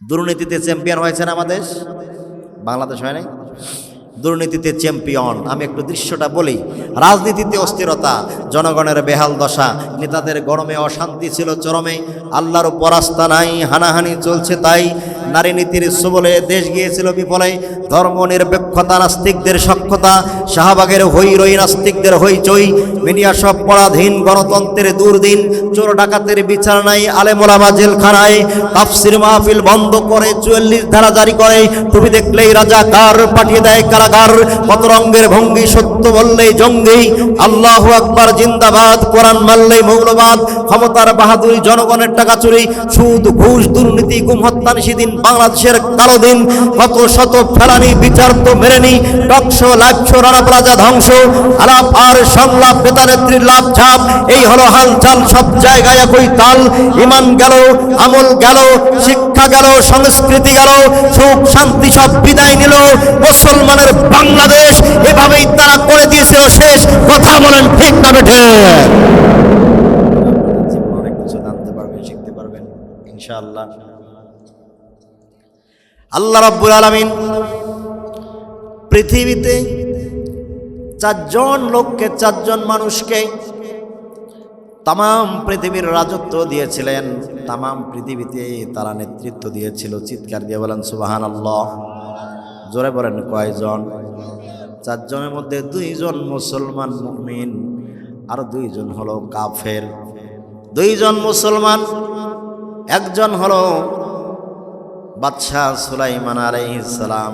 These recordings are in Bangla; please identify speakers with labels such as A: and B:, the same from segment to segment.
A: দুর্নীতিতে চ্যাম্পিয়ন হয়েছে না আমাদের দেশ, বাংলাদেশ হয় নাই? দুর্নীতিতে চ্যাম্পিয়ন। আমি একটু দৃশ্যটা বলি। রাজনীতিতে অস্থিরতা, জনগণের বেহাল দশা, নেতাদের গরমে অশান্তি ছিল চরমে, আল্লাহর উপর আস্থা নাই, হানাহানি চলছে তাই, নারী নীতির সুবলে দেশ গিয়েছিল বিফলে, ধর্ম নিরপেক্ষতা নাস্তিকদের সক্ষতা, শাহবাগের হই রই নাস্তিকদের হইচই, মিডিয়া সব পরাধীন, গণতন্ত্রের দুর্দিন, চোর ডাকাতের বিচার নাই, আলেম ওলামা জেলখানায়, তাফসির মাহফিল বন্ধ করে 44 ধারা জারি করে, টুপি দেখলেই রাজাকার, পাঠিয়ে দেয় কারাগার, কত রঙের ভঙ্গি, সত্য বললেই জঙ্গি, আল্লাহু আকবার জিন্দাবাদ, কোরআন মানলেই মৌলবাদ, ক্ষমতার বাহাদুরি, জনগণের টাকা চুরি, সুদ ঘুষ দুর্নীতি গুম হত্যা নিষিদিন, বাংলাদেশের কালো দিন, কত শত ফেলানি, বিচার তো মেরেনি, টকশো লাভশো রানা প্লাজা ধ্বংস, আলাপ আর সংলাপ, নেতা নেত্রীর লাভ ঝাপ, এই হলো হালচাল, সব জায়গায় একই তাল, ইমান গেল, আমল গেল, শিক্ষা গেল, সংস্কৃতি গেল, সুখ শান্তি সব বিদায় নিল, মুসলমানের বাংলাদেশ এভাবেই তারা করে দিয়েছিল শেষ। কথা বলেন ঠিক না বেঠে? অনেক কিছু জানতে পারবেন, শিখতে পারবেন ইনশাআল্লাহ। আল্লাহ রাব্বুল আলামিন পৃথিবীতে 4 জন লোককে, 4 জন মানুষকে তামাম পৃথিবীর রাজত্ব দিয়েছিলেন, তামাম পৃথিবীতে তারা নেতৃত্ব দিয়েছিল। চিৎকার দিয়ে বলেন সুবহানাল্লাহ। জোরে বলেন কয়জন? 4 জনের মধ্যে 2 জন মুসলমান মুমিন, আর 2 জন হলো কাফের। 2 জন মুসলমান, একজন হলো বাদশাহ সুলাইমান আলাইহিস সালাম,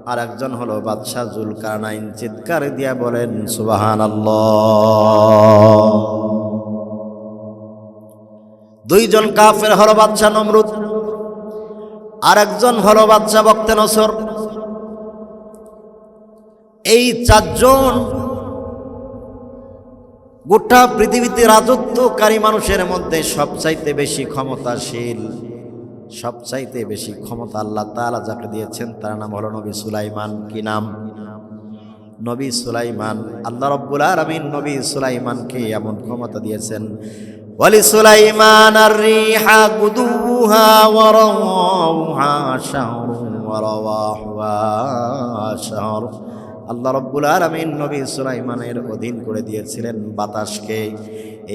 A: আর একজন হলো বাদশাহ জুলকারনাইন। চিৎকার দিয়া বলেন সুবহানাল্লাহ। 2 জন কাফের হলো বাদশাহ নমরুদ, আর একজন হলো বাদশাহ বক্তেনসর। এই 4 জন গোটা পৃথিবীতে রাজত্বকারী মানুষের মধ্যে সবচাইতে বেশি ক্ষমতাশীল, সবচাইতে বেশি ক্ষমতা আল্লাহ তাআলা যাকে দিয়েছেন তার নাম হলো নবী সুলাইমান। কি নাম? নবী সুলাইমান। আল্লাহ রাব্বুল আলামিন নবী সুলাইমানকে এমন ক্ষমতা দিয়েছেন, ওয়ালি সুলাইমান আর-রিহা গুদুহা ওয়া রাওহা শাহরুন ওয়া রাওয়াহুহা শাহর। আল্লাহ রাব্বুল আলামিন নবী সুলাইমানের অধীন করে দিয়েছিলেন বাতাসকে।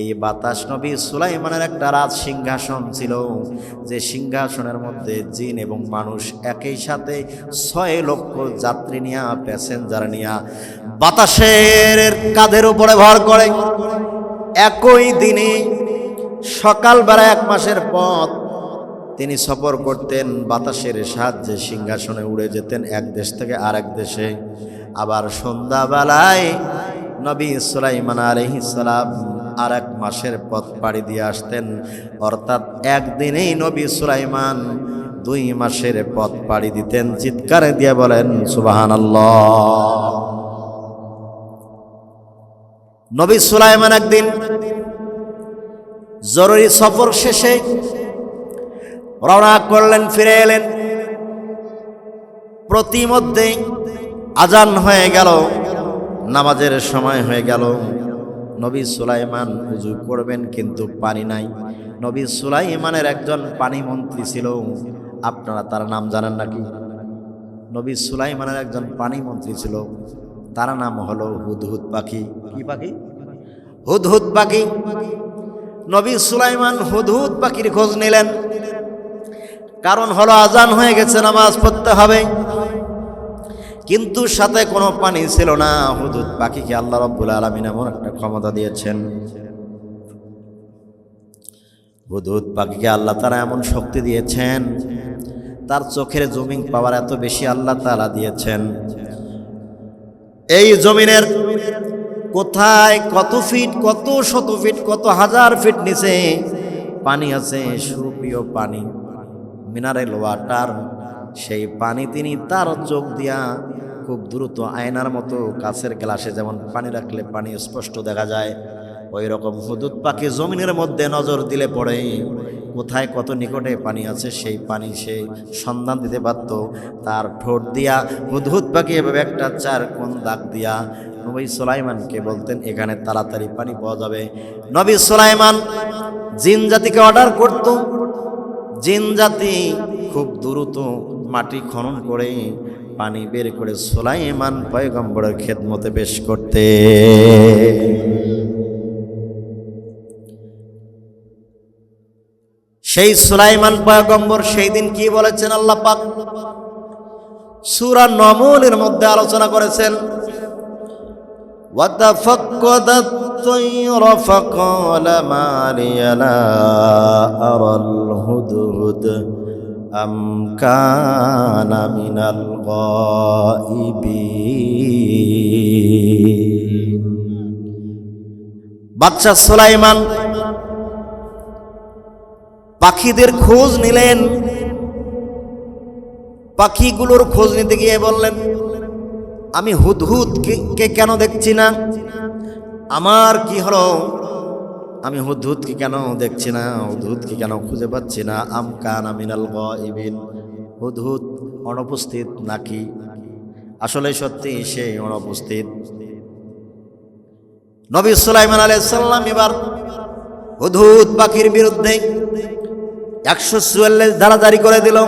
A: এই বাতাস নবী সুলাইমানের একটা রাজ সিংহাসন ছিল, যে সিংহাসনের মধ্যে জিন এবং মানুষ একই সাথে 6 লক্ষ যাত্রী নিয়া, প্যাসেঞ্জার নিয়া বাতাসের কাঁধের উপরে ভর করে একই দিনে সকালবেলা 1 মাসের পথ তিনি সফর করতেন, বাতাসের সাহায্যে সিংহাসনে উড়ে যেতেন এক দেশ থেকে আরেক দেশে। আবার সন্ধ্যাবেলায় নবী সুলাইমান আলাইহিস সালাম আর 1 মাসের পথ পাড়ি দিয়ে আসতেন, অর্থাৎ একদিনেই নবী সুলাইমান 2 মাসের পথ পাড়ি দিতেন। চিৎকারে দিয়ে বলেন সুবহানাল্লাহ। নবী সুলাইমান একদিন জরুরি সফর শেষে রওনা করলেন, ফিরে এলেন। প্রতিমধ্যে আজান হয়ে গেল, নামাজের সময় হয়ে গেল। নবী সুলাইমান ওযু করবেন কিন্তু পানি নাই। নবী সুলাইমানের একজন পানি মন্ত্রী ছিল, আপনারা তার নাম জানেন নাকি? নবী সুলাইমানের একজন পানি মন্ত্রী ছিল, তার নাম হলো হুদহুদ পাখি। কি পাখি? হুদহুদ পাখি। নবী সুলাইমান হুদহুদ পাখির খোঁজ নিলেন, কারণ হলো আজান হয়ে গেছে, নামাজ পড়তে হবে, কিন্তু সাথে কোনো পানি ছিল না। হুদহুদ পাখিকে আল্লাহ রাব্বুল আলামিন এমন একটা ক্ষমতা দিয়েছেন, হুদহুদ পাখিকে আল্লাহ তাআলা এমন শক্তি দিয়েছেন, তার চোখের জুমিং পাওয়ার এত বেশি আল্লাহ তাআলা দিয়েছেন। এই জমিনের কোথায় কত ফিট, কত শত ফিট, কত হাজার ফিট নিচে পানি আছে, সুপ্রিয় পানি, মিনারেল ওয়াটার। সেই পানি তিনি তার চোখ দিয়া খুব দ্রুত আয়নার মতো কাছের গ্লাসে যেমন পানি রাখলে পানি স্পষ্ট দেখা যায়, ওই রকম হুদহুদ পাখি জমিনের মধ্যে নজর দিলে পড়ে কোথায় কত নিকটে পানি আছে সেই পানি সে সন্ধান দিতে পারত। তার ঠোঁট দিয়া হুদহুদ পাখি এভাবে একটা 4 কোণ দাগ দিয়া নবী সুলাইমানকে বলতেন এখানে তাড়াতাড়ি পানি পাওয়া যাবে। নবী সুলাইমান জিন জাতিকে অর্ডার করত, জিন জাতি খুব দ্রুত মাটি খনন করে পানি বের করে সুলাইমান পয়গম্বরের খেদমতে পেশ করতে। সেই সুলাইমান পয়গম্বর সেই দিন কি বলেছেন আল্লাহ পাক সূরা নমলের মধ্যে আলোচনা করেছেন, وَتَفَقَّدَ الطَّيْرَ فَقَالَ مَا لِيَ لَا أَرَى الْهُدْهُدَ أَمْ كَانَ مِنَ الْغَائِبِينَ। বাদশা সুলাইমান পাখিদের খোঁজ নিলেন। পাখিগুলোর খোঁজ নিতে গিয়ে বললেন, আমি হুদহুদকে কেন দেখছি না? আমার কি হলো? আমি হুদহুদকে কেন দেখছি না? হুদহুদকে কেন খুঁজে পাচ্ছি না? আম কানা মিনাল গায়িবিন, হুদহুদ অনুপস্থিত নাকি? আসলে সত্যি সে অনুপস্থিত। নবী সুলাইমান আলাইহিস সালাম এবার হুদহুদ পাখির বিরুদ্ধে 144 ধারা জারি করে দিল।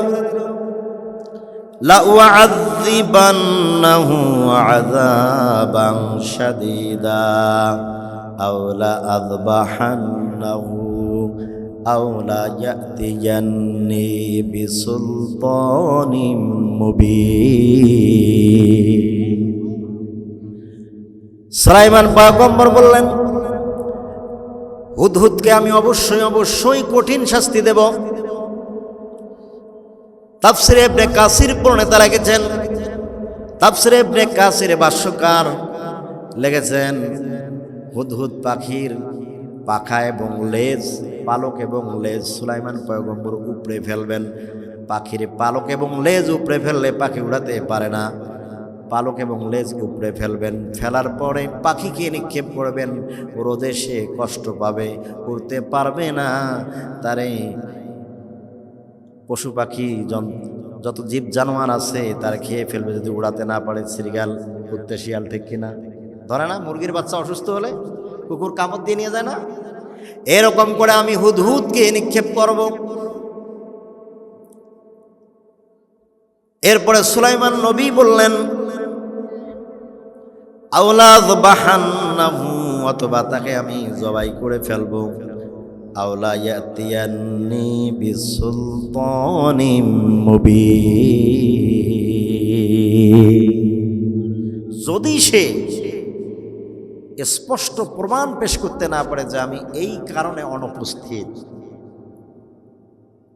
A: لَأُعَذِّبَنَّهُ عَذَابًا شَدِيدًا أَوْ لَأَذْبَحَنَّهُ أَوْ لَيَأْتِيَنِّي بِسُلْطَانٍ مُبِينٍ। সুলাইমান পয়গম্বর বললেন, হুদহুদকে আমি অবশ্যই কঠিন শাস্তি দেব। তাফসিরে ইবনে কাসির প্রণেতা লিখেছেন, তাফসিরে ইবনে কাসির ভাষ্যকার লিখেছেন, হুদহুদ পাখির পাখা এবং লেজ, পালক এবং লেজ সুলাইমান পয়গম্বর উপড়ে ফেলবেন। পাখির পালক এবং লেজ উপড়ে ফেললে পাখি উড়াতে পারে না। পালক এবং লেজ উপড়ে ফেলবেন, ফেলার পরে পাখিকে নিক্ষেপ করবেন। রোদে সে কষ্ট পাবে, উড়তে পারবে না। তারে পশু পাখি যত জীব জানোয়ার আছে তার খেয়ে ফেলবে যদি উড়াতে না পারে। শ্রীগাল, কুত্তে, শিয়াল, ঠিক কিনা? ধরে না মুরগির বাচ্চা অসুস্থ হলে কুকুর কামড় দিয়ে নিয়ে যায় না? এরকম করে আমি হুদহুদকে নিক্ষেপ করব। এরপরে সুলাইমান নবী বললেন, আওলাদ বাহান্নাহু, অথবা তাকে আমি জবাই করে ফেলবো। আওলা ইয়াতিয়ান্নি বিসুলতানিম মুবিন, যদি সে স্পষ্ট প্রমাণ পেশ করতে না পারে যে আমি এই কারণে অনুপস্থিত,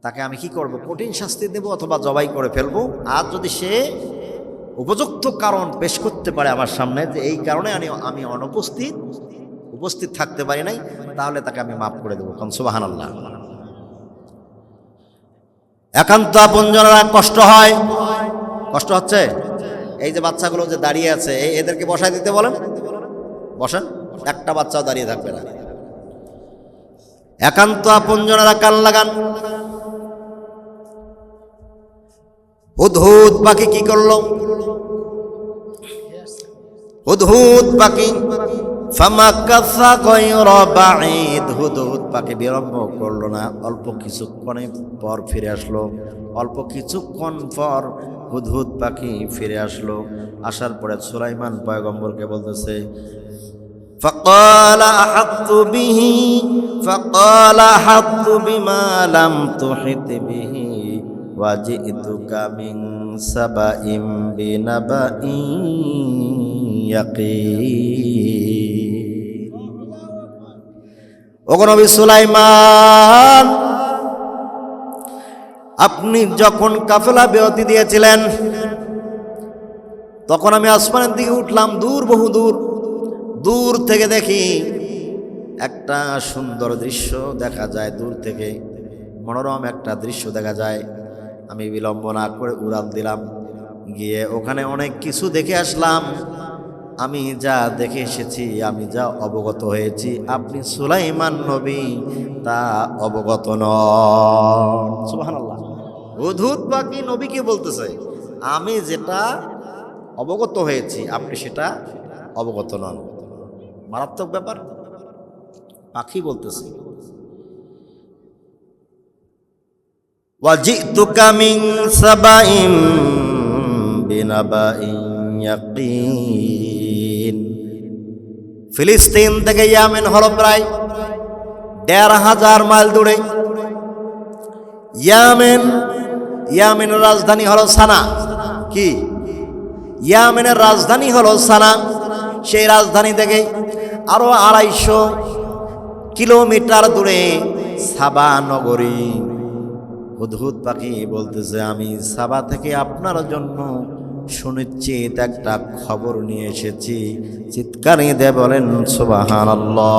A: তাকে আমি কি করব? কঠিন শাস্তি দেব অথবা জবাই করে ফেলবো। আর যদি সে উপযুক্ত কারণ পেশ করতে পারে আমার সামনে যে এই কারণে আমি উপস্থিত থাকতে পারি নাই, তাহলে তাকে আমি মাফ করে দেবো। কারণ সুবহানাল্লাহ। একান্ত আপনজনেরা কষ্ট হয়, কষ্ট হচ্ছে। এই যে বাচ্চাগুলো যে দাঁড়িয়ে আছে, এদেরকে বসায় দিতে বলেন, বসেন। একটা বাচ্চাও দাঁড়িয়ে থাকবে না। একান্ত আপনজনেরা কান লাগান। হুদহুদ পাখি কি করলো? হুদহুদ পাখি ফামাকাসা গায়রা বাঈদ, হুদহুদ পাখি বিলম্ব করলো না, অল্প কিছুক্ষণ পর ফিরে আসলো। অল্প কিছুক্ষণ পর হুদহুদ পাখি ফিরে আসলো। আসার পরে সুলাইমান পয়গম্বরকে বলতেছে, فقال أحطت بما لم تحط به وجئتك من سبأ بنبأ يقين। ওগো নবী সুলাইমান, আপনি যখন কাফেলা বিরতি দিয়েছিলেন তখন আমি আসমানের দিকে উঠলাম, বহু দূর থেকে দেখি একটা সুন্দর দৃশ্য দেখা যায়। দূর থেকে মনোরম একটা দৃশ্য দেখা যায়। আমি বিলম্ব না করে উড়াল দিলাম, গিয়ে ওখানে অনেক কিছু দেখে আসলাম। আমি যা দেখে এসেছি, আমি যা অবগত হয়েছি, আপনি সুলাইমান নবী তা অবগত নন। সুবহানাল্লাহ। হুদহুদ পাখি নবীকে বলতেছে, আমি যেটা অবগত হয়েছি আপনি সেটা অবগত নন। মারাত্মক ব্যাপার। পাখি বলতেছে। ওয়াজিতুকা মিন সাবাইন বিনাবাইন ইয়াকিন। ফিলিস্তিন থেকে ইয়ামেন হলো প্রায় ১৫০০ মাইল দূরে। ইয়ামেনের রাজধানী হলো সানা। কি? ইয়ামেনের রাজধানী হলো সানা। সেই রাজধানী থেকে আরো ২৫০ কিলোমিটার দূরে সাবা নগরী। হুদহুদ পাখি বলতেছে, আমি সাবা থেকে আপনার জন্য সুনিশ্চিত একটা খবর নিয়ে এসেছি। চিৎকার দিয়ে বলেন সুবহানাল্লাহ।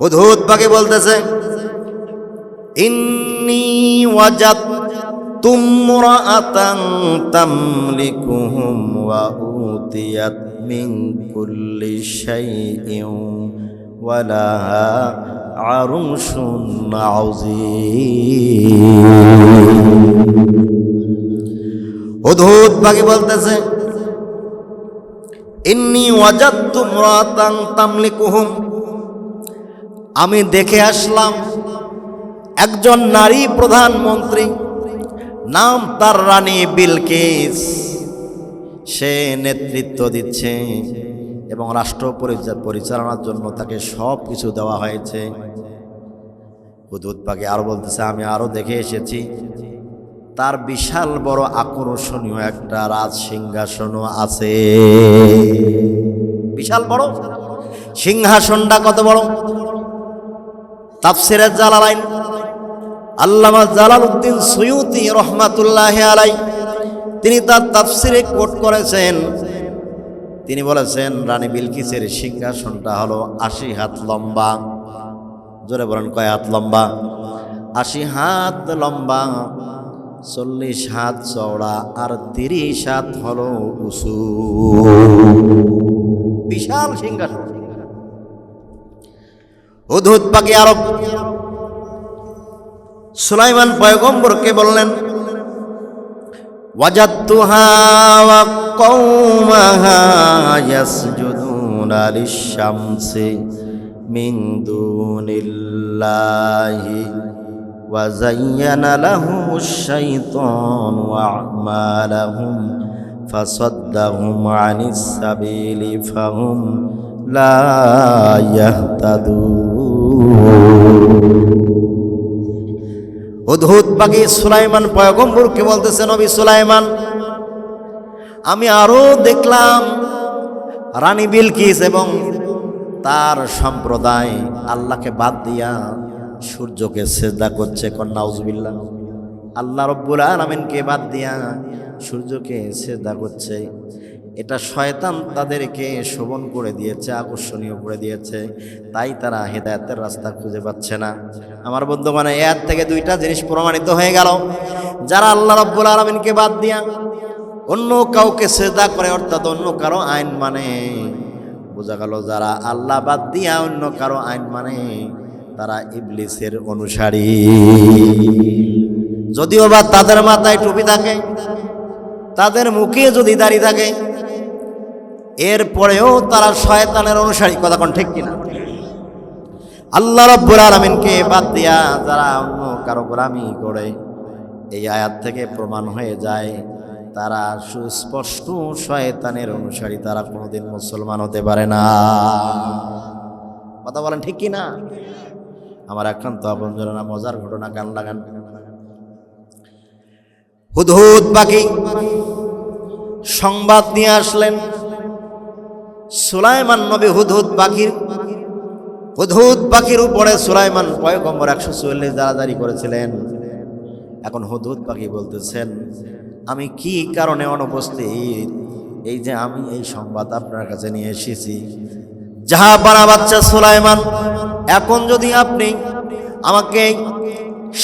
A: হুদহুদ পাখি বলতেছে, ইন্নী ওয়াজাদতু ইমরাআতান তামলিকুহুম ওয়া উতিয়াত মিন কুল্লি শাইইন ওয়া লাহা আরশুন আযীম। হুদহুদ পাখি বলতেছে, ইন্নী ওয়াজাদতু ইমরাআতান তামলিকুহুম, আমি দেখে আসলাম একজন নারী প্রধানমন্ত্রী, নাম তার রানী বিলকিস। সে নেতৃত্ব দিচ্ছে এবং রাষ্ট্র পরিচালনার জন্য তাকে সব কিছু দেওয়া হয়েছে। হুদহুদ পাখি আরো বলতেছে, আমি আরো দেখে এসেছি তার বিশাল বড় আকর্ষণীয় একটা রাজ সিংহাসনও আছে। বিশাল বড় সিংহাসনটা কত বড়? তাফসিরে জালালাইন আল্লামা জালালউদ্দিন সুয়ুতি রহমাতুল্লাহি আলাইহি তিনি তার তাফসিরে কোট করেছেন। তিনি বলেছেন, রানী বিলকিসের সিংহাসনটা হলো ৮০ হাত লম্বা। জোরে বলেন, কয় হাত লম্বা? ৮০ হাত লম্বা, ৪০ হাত চওড়া আর ৩০ হাত হলো উঁচু। বিশাল সিংহাসন। হুদহুদ পাখি আরব সুলাইমান পয়গম্বরকে বললেন, ওয়াজাদতুহা ওয়া কওমাহা ইয়াসজুদুনা লিশ-শামসি মিন দুনিল্লাহি ওয়া যায়্যানা লাহুমুশ-শাইতানু আ'মালাহুম ফাসাদ্দাহুম আনিস সাবিলি ফাহুম লা ইয়াহতাদুন। হুদহুদ পাখি সুলাইমান পয়গম্বরকে বলতেছে, নবী সুলাইমান, আমি আরো দেখলাম রানী বিলকিস এবং তার সম্প্রদায় আল্লাহকে বাদ দিয়া সূর্যকে সিজদা করছে। নাউজুবিল্লাহ। আল্লাহ রব্বুল আলামিনকে বাদ দিয়া সূর্যকে সিজদা করছে। এটা শয়তান তাদেরকে শোভন করে দিয়েছে, আকর্ষণীয় করে দিয়েছে, তাই তারা হেদায়েতের রাস্তা খুঁজে পাচ্ছে না। আমার বন্ধুগণ, এর থেকে দুইটা জিনিস প্রমাণিত হয়ে গেল, যারা আল্লাহ রাব্বুল আলামিনকে বাদ দিয়া অন্য কাউকে সিজদা করে, অর্থাৎ অন্য কারো আইন মানে, বোঝা গেল যারা আল্লাহ বাদ দিয়া অন্য কারো আইন মানে তারা ইবলিসের অনুসারী। যদিও বা তাদের মাথায় টুপি থাকে, তাদের মুখে যদি দাড়ি থাকে, এরপরেও তারা শয়তানের অনুসারী। কথা কোন ঠিক কিনা? আল্লাহ রাব্বুল আলামিনকে বাদ দিয়া যারা অন্য কারো গোলামি করে, এই আয়াত থেকে প্রমাণ হয়ে যায় তারা সুস্পষ্ট শয়তানের অনুসারী। তারা কোনোদিন মুসলমান হতে পারে না। কথা বলেন ঠিক কিনা? আমার একান্ত আপনজনেরা, মজার ঘটনা কান লাগান। হুদহুদ পাখি সংবাদ নিয়ে আসলেন সুলাইমান নবী। হুদহুদ পাখির উপরে সুলাইমান পয়গম্বর ১৪৪ জারি করেছিলেন। এখন হুদহুদ পাখি বলতেছেন, আমি কি কারণে অনুপস্থিত, এই যে আমি এই সংবাদ আপনার কাছে নিয়ে এসেছি। জাহাপানা বাচ্চা সুলাইমান, এখন যদি আপনি আমাকে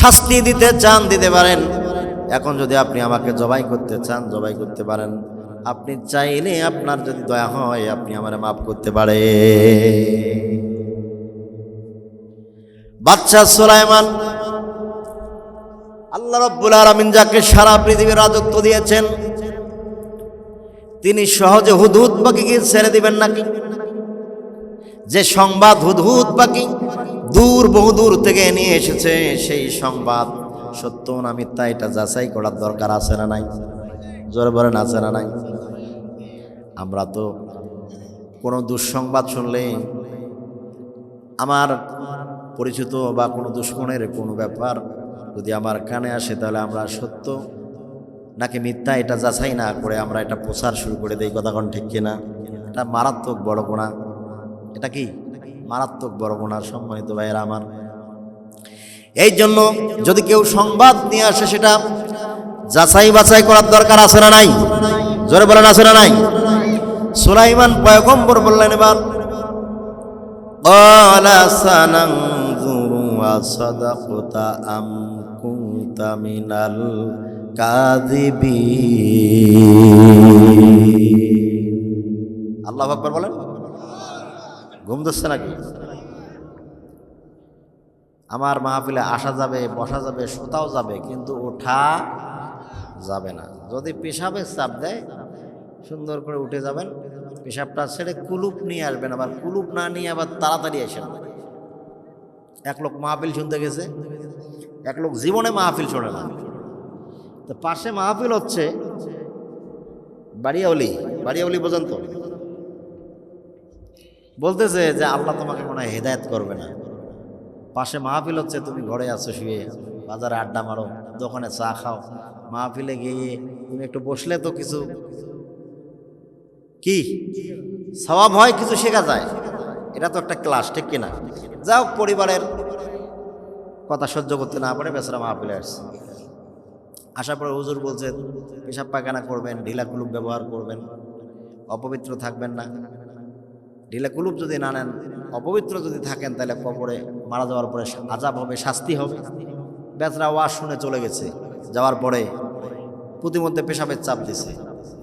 A: শাস্তি দিতে চান দিতে পারেন, এখন যদি আপনি আমাকে জবাই করতে চান জবাই করতে পারেন, আপনি চাইলে আপনার যদি দয়া হয় আপনি আমারে মাফ করতে পারেন। বাচ্চা সুলাইমান, আল্লাহ রাব্বুল আলামিন যাকে সারা পৃথিবীর রাজত্ব দিয়েছেন, তিনি সহজে হুদহুদ পাখিকে ছেড়ে দিবেন নাকি? যে সংবাদ হুদহুদ পাখি দূর বহুদূর থেকে নিয়ে এসেছে সেই সংবাদ সত্য না মিথ্যা এটা যাচাই করার দরকার আছে না নাই? জোরে বলেন আছে না নাই? আমরা তো কোনো দুঃসংবাদ শুনলে আমার পরিচিত বা কোনো দুশ্মনের কোনো ব্যাপার যদি আমার কানে আসে তাহলে আমরা সত্য নাকি মিথ্যা এটা যাচাই না করে আমরা এটা প্রচার শুরু করে দেই। কথা কোন ঠিক কিনা? এটা মারাত্মক বড় গুনাহ। এটা কি মারাত্মক বড় গুনাহ সম্মানিত ভাইয়েরা আমার। এই জন্য যদি কেউ সংবাদ নিয়ে আসে সেটা যাচাই বাছাই করার দরকার আছে না নাই? জোরে বলেন আছে না নাই? সুলাইমান পয়গম্বর বললেন এবার ক্বালা সানানজুরু আসাদাকতা আম কুনতা মিনাল কাযিবিন। আল্লাহু আকবার বলেন। ঘুম ধরছে নাকি? আমার মাহফিলে আসা যাবে, বসা যাবে, শোতাও যাবে, কিন্তু ওঠা যাবে না। যদি পেশাবের চাপ দেয় সুন্দর করে উঠে যাবেন, পেশাবটা ছেড়ে কুলুপ নিয়ে আসবেন। আবার কুলুপ না নিয়ে আবার তাড়াতাড়ি আসেন। এক লোক মাহফিল শুনতে গেছে, এক লোক জীবনে মাহফিল শোনে না। তো পাশে মাহফিল হচ্ছে, বাড়িয়াউলি বোঝেন তো, বলতেছে যে আল্লাহ তোমাকে মনে হয় হেদায়েত করবে না। পাশে মাহফিল হচ্ছে, তুমি ঘরে আছো শুয়ে, বাজারে আড্ডা মারো, দোকানে চা খাও, মাহফিলে গিয়ে তুমি একটু বসলে তো কিছু কি সওয়াব হয়, কিছু শেখা যায়। এটা তো একটা ক্লাস, ঠিক কিনা? যাও, পরিবারের কথা সহ্য করতে না পারে বেচারা মাহফিলে আসছে। আসার পরে হুজুর বলছেন পেশাব পায়খানা করবেন, ঢিলা কুলুপ ব্যবহার করবেন, অপবিত্র থাকবেন না। ঢিলা কুলুপ যদি না নেন, অপবিত্র যদি থাকেন, তাহলে কবরে মারা যাওয়ার পরে আযাব হবে, শাস্তি হবে। বেচারা ওয়াজ শুনে চলে গেছে, যাওয়ার পরে প্রতিমধ্যে পেশাবের চাপ দিছে।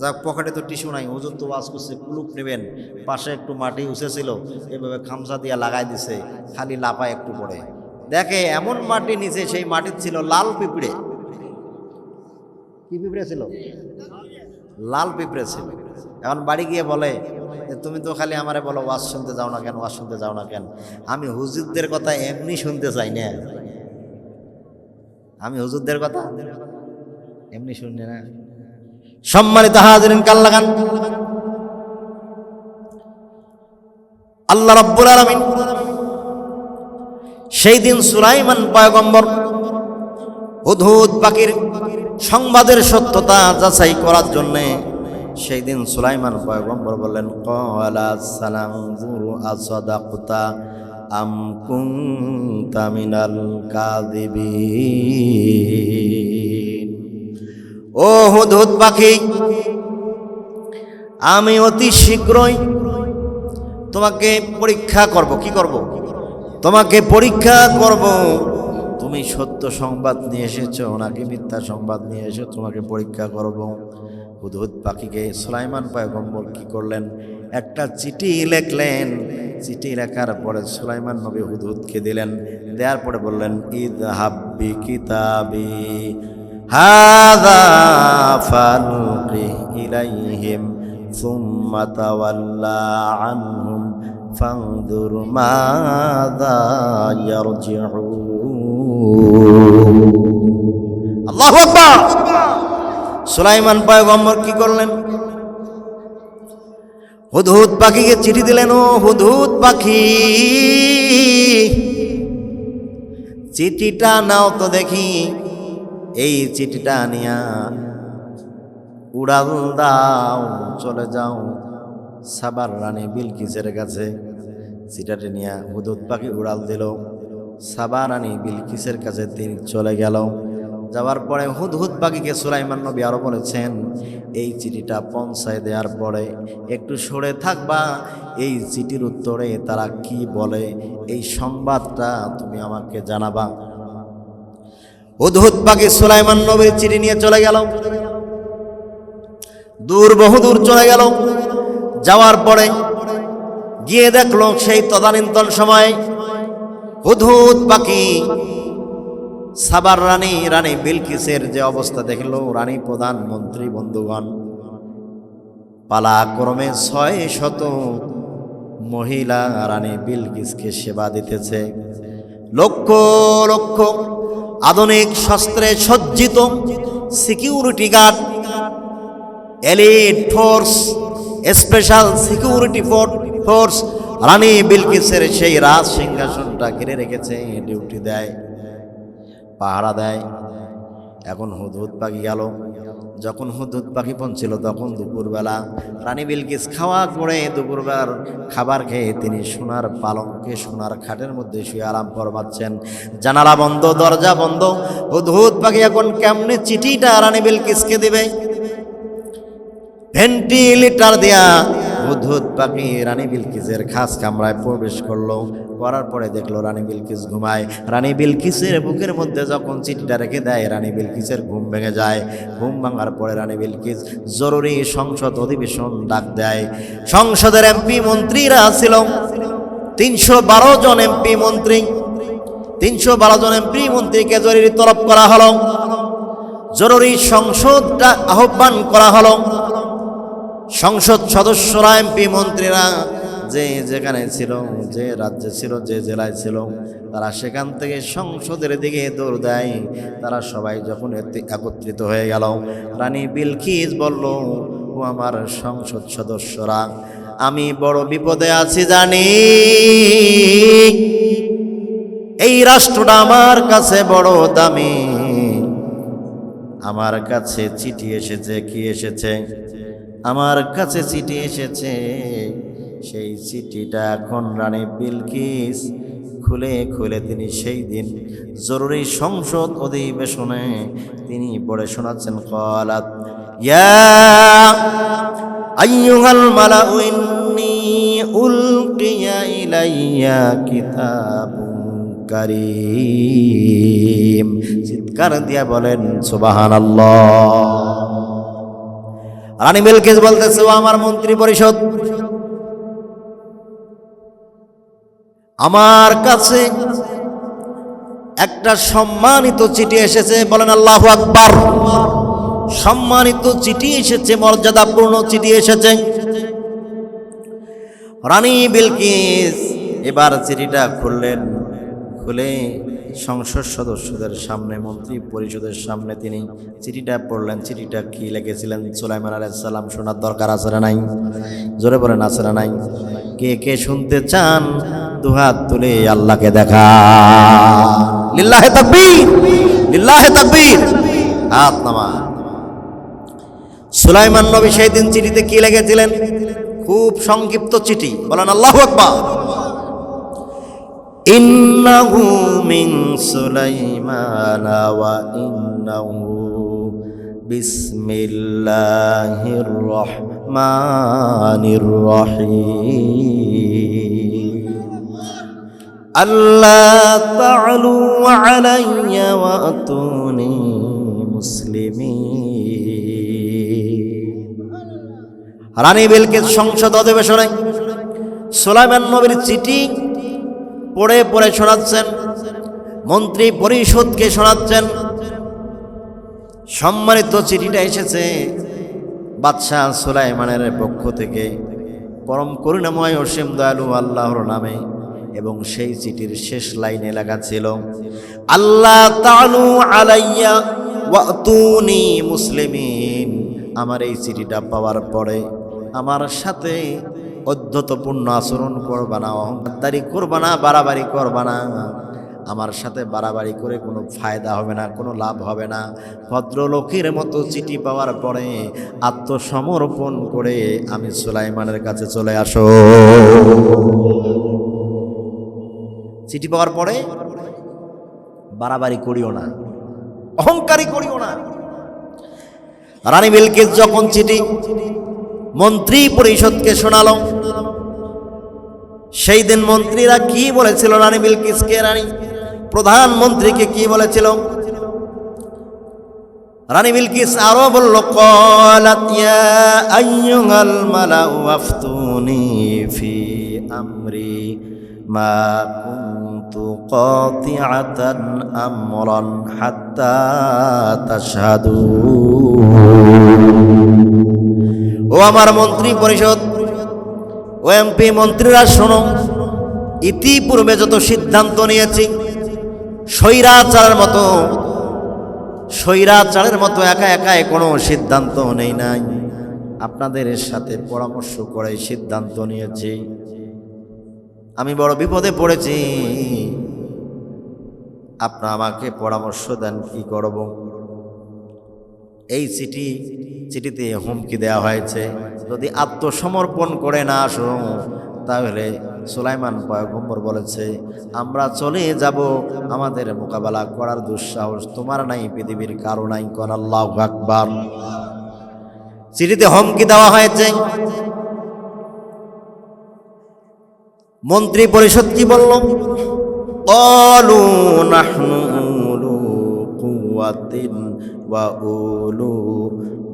A: যাক, পকেটে তো টিস্যু নাই, হুজুর তো ওয়াজ করছে কুলুপ নেবেন, পাশে একটু মাটি উঠেছিল, এভাবে খামচা দিয়ে লাগাই দিছে, খালি লাপায় একটু পরে দেখে এমন মাটি নিচে, সেই মাটির ছিল লাল পিঁপড়ে। কি পিঁপড়ে ছিল? লাল পিঁপড়ে ছিল। এখন বাড়ি গিয়ে বলে তুমি তো খালি আমারে বলো ওয়াজ শুনতে যাও না কেন, ওয়াজ শুনতে যাও না কেন। আমি হুজুরদের কথা এমনি শুনতে চাই না, আমি হুজুরদের কথা এমনি শুনি না। সম্মানিত হাজিরিন, কান লাগান। আল্লাহ রাব্বুল আলামিন সেই দিন সুলাইমান পয়গম্বর হুদহুদ পাখির সংবাদের সত্যতা যাচাই করার জন্য সেই দিন সুলাইমান পয়গম্বর বললেন ক্বালা সানানজুরু আসাদাকতা আম কুনতা মিনাল কাযিবিন। ও হুদহুদ পাখি, আমি অতি শীঘ্রই তোমাকে পরীক্ষা করব। কি করব? তোমাকে পরীক্ষা করব, তুমি সত্য সংবাদ নিয়ে এসেছো নাকি মিথ্যা সংবাদ নিয়ে এসেছো, তোমাকে পরীক্ষা করব। হুদহুদ পাখিকে সুলাইমান পয়গম্বর কি করলেন? একটা চিঠি লিখলেন। চিঠি লেখার পরে সুলাইমান নবী হুদহুদকে দিলেন। দেওয়ার পরে বললেন ইযহাব বিকিতাবি হাযা ফালকি ইলাইহিম সুম্মা তাওয়াল্লা আনহুম ফানজুর মাযা ইয়ারজিউন। আল্লাহু আকবার। সুলাইমান পয়গম্বর কি করলেন? হুদহুদ পাখিকে চিঠি দিলেন। ও হুদহুদ পাখি, চিঠিটা নাও তো দেখি। এই চিঠিটা নিয়া উড়াল দাও, চলে যাও সাবার রানী বিলকিসের কাছে। চিঠিটা নিয়ে হুদহুদ পাখি উড়াল দিল, সাবা রানী বিলকিসের কাছে তিনি চলে গেল। যাওয়ার পরে হুদহুদ পাখিকে সুলাইমান নবী আরো বলেছেন এই চিঠিটা পৌঁছায় দেওয়ার পরে একটু সরে থাকবা, এই চিঠির উত্তরে তারা কি বলে এই সংবাদটা তুমি আমাকে জানাবা। হুদহুদ পাখি সুলাইমান নবীর চিঠি নিয়ে চলে গেল, দূর বহুদূর চলে গেল। যাওয়ার পরে গিয়ে দেখলো সেই তদানীন্তন সময় হুদহুদ পাখি সাবার রানী বিলকিসের যে অবস্থা দেখলো, রানী প্রধানমন্ত্রী বন্ধুগণ পালাক্রমে 600 মহিলা রানী বিলকিসকে সেবা দিতেছে। লক্ষ লক্ষ আধুনিক শস্ত্রে সজ্জিত security guard, elite force, special security force রানী বিলকিসের সেই রাজ সিংহাসনটা ঘিরে রেখেছে, ডিউটি দেয়, পাহারা দেয়। এখন হুদহুদ পাখি গেল। যখন হুদহুদ পাখি পৌঁছিল তখন দুপুরবেলা। রানী বিলকিস খাওয়া করে দুপুরবেলার খাবার খেয়ে তিনি সোনার পালঙ্কে সোনার খাটের মধ্যে শুয়ে আরাম ফরমাচ্ছেন। জানালা বন্ধ, দরজা বন্ধ। হুদহুদ পাখি এখন কেমনে চিঠিটা রানী বিলকিসকে দিবে? ভেন্টিলেটর দেয়া হুদহুদ পাখি রানী বিলকিসের খাস কামরায় প্রবেশ করলো। করার পরে দেখলো রানী বিলকিস ঘুমায়। রানী বিলকিসের বুকের মধ্যে যখন চিঠিটা রেখে দেয়, রানী বিলকিসের ঘুম ভেঙে যায়। ঘুম ভাঙার পরে রানী বিলকিস জরুরি সংসদ অধিবেশন ডাক দেয়। সংসদের এমপি মন্ত্রীরা ছিল 312 জন এমপি মন্ত্রী। 312 জন এমপি মন্ত্রীকে জরুরি তলব করা হলো। জরুরি সংসদটা আহ্বান করা হলো। সংসদ সদস্যরা, এমপি মন্ত্রীরা যে যেখানে ছিল, যে রাজ্যে ছিল, যে জেলায় ছিল, তারা সেখান থেকে সংসদের দিকে দৌড় দেয়। তারা সবাই যখন একত্রিত হয়ে গেল, রানী বিলকিস বলল, ও আমার সংসদ সদস্যরা, আমি বড় বিপদে আছি জানি। এই রাষ্ট্রটা আমার কাছে বড় দামি। আমার কাছে চিঠি এসেছে। কি এসেছে? আমার কাছে চিঠি এসেছে। সেই চিঠিটা এখন রানী বিলকিস খুলে খুলে তিনি সেই দিন জরুরি সংসদ অধিবেশনে তিনি পড়ে শোনাচ্ছেন। ক্বালাত ইয়া আইয়ুহাল মালাউ ইন্নী উলকিয়া ইলাইয়া কিতাবুন কারীম। চিৎকার দিয়া বলেন সুবহানাল্লাহ। রানী বিলকিস বলতেছে, ও আমার মন্ত্রী পরিষদ, আমার কাছে একটা সম্মানিত চিঠি এসেছে। বলেন আল্লাহু আকবার। সম্মানিত চিঠি এসেছে, মর্যাদাপূর্ণ চিঠি এসেছে। রানী বিলকিস এবার চিঠিটা খুললেন। খুলে সংসদ সদস্যদের সামনে, মন্ত্রী পরিষদের সামনে তিনি চিঠিটা পড়লেন। চিঠিটা কি লিখেছিলেন সুলাইমান আলাইহিস সালাম শোনার দরকার আছে না নাই? জোরে বলেন আছে না নাই? কে কে শুনতে চান দুহাত তুলে আল্লাহকে দেখা। লিল্লাহে তাকবীর, লিল্লাহে তাকবীর। হাত নামা। সুলাইমান নবী সেই দিন চিঠিতে কি লিখেছিলেন? খুব সংক্ষিপ্ত চিঠি। বলেন আল্লাহু আকবার। ইন্নাহু মিন সুলাইমান ওয়া ইন্নাহু বিসমিল্লাহির রহমানির রহিম। আল্লাহ তা'আলু আলাইয়া ওয়া আতুনি মুসলিমিন। রানী বিলকিস সংসদ অধিবেশনে সুলাইমান নবীর চিঠি পড়ে পড়ে শোনাচ্ছেন, মন্ত্রী পরিষদকে শোনাচ্ছেন। সম্মানিত চিঠিটা এসেছে বাদশাহ সুলাইমানের পক্ষ থেকে, পরম করুণাময় অসীম দয়ালু আল্লাহর নামে। এবং সেই চিঠির শেষ লাইনে লেখা ছিল, আল্লাহ তা'আলু আলাইয়া ওয়াতুনি মুসলিমিন। আমার এই চিঠিটা পাওয়ার পরে আমার সাথে অধ্যতপূর্ণ আচরণ করবা না, অহংকারী করবা না, বাড়াবাড়ি করবা না। আমার সাথে বাড়াবাড়ি করে কোনো ফায়দা হবে না, কোনো লাভ হবে না। ভদ্রলোকের মতো চিঠি পাওয়ার পরে আত্মসমর্পণ করে আমি সুলাইমানের কাছে চলে আসো। চিঠি পাওয়ার পরে বাড়াবাড়ি করিও না, অহংকারী করিও না। রানী বিলকিস যখন চিঠি মন্ত্রী পরিষদকে শোনালো, সেই দিন মন্ত্রীরা কি বলেছিল রানী বিলকিসকে? রানী প্রধানমন্ত্রীকে কি বলেছিল? রানী বিলকিস আরো বলল, ক্বালাত ইয়া আইয়ুহাল মালাউ আফতুনি ফি আমরি মা কুনতু কাতিআতান আমরান হাত্তা তাশহাদু। ও আমার মন্ত্রী পরিষদ, ও এমপি মন্ত্রীরা শোনো, ইতিপূর্বে যত সিদ্ধান্ত নিয়েছি স্বৈরাচারের মতো একা একাই কোনো সিদ্ধান্ত নেই নাই, আপনাদের সাথে পরামর্শ করে সিদ্ধান্ত নিয়েছি। আমি বড় বিপদে পড়েছি, আপনারা আমাকে পরামর্শ দেন কি করব। এই চিঠিতে হুমকি দেওয়া হয়েছে, যদি আত্মসমর্পণ করে না আসো তাহলে সুলাইমান পয়গম্বর বলেছে আমরা চলে যাব, আমাদের মোকাবেলা করার দুঃসাহস তোমার নাই, পৃথিবীর কারো নাই। কোন আল্লাহু আকবার। চিঠিতে হুমকি দেওয়া হয়েছে। মন্ত্রী পরিষদ কি বলল? ক্বালু নাহনু উলু কুওয়াতিন ওয়া উলু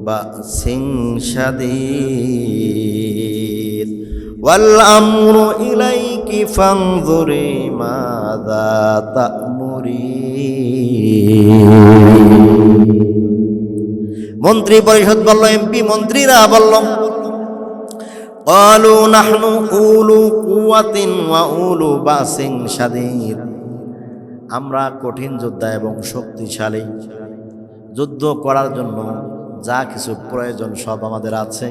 A: বাসিন শাদীদ ওয়াল আমরু ইলাইকি ফানজুরি মাযা তা'মুরিন। মন্ত্রী পরিষদ বলল, এমপি মন্ত্রীরা বলল, ক্বালু নাহনু উলু কুওয়াতিন ওয়া উলু বাসিন শাদীদ, আমরা কঠিন যোদ্ধা এবং শক্তিশালী, যুদ্ধ করার জন্য যা কিছু প্রয়োজন সব আমাদের আছে।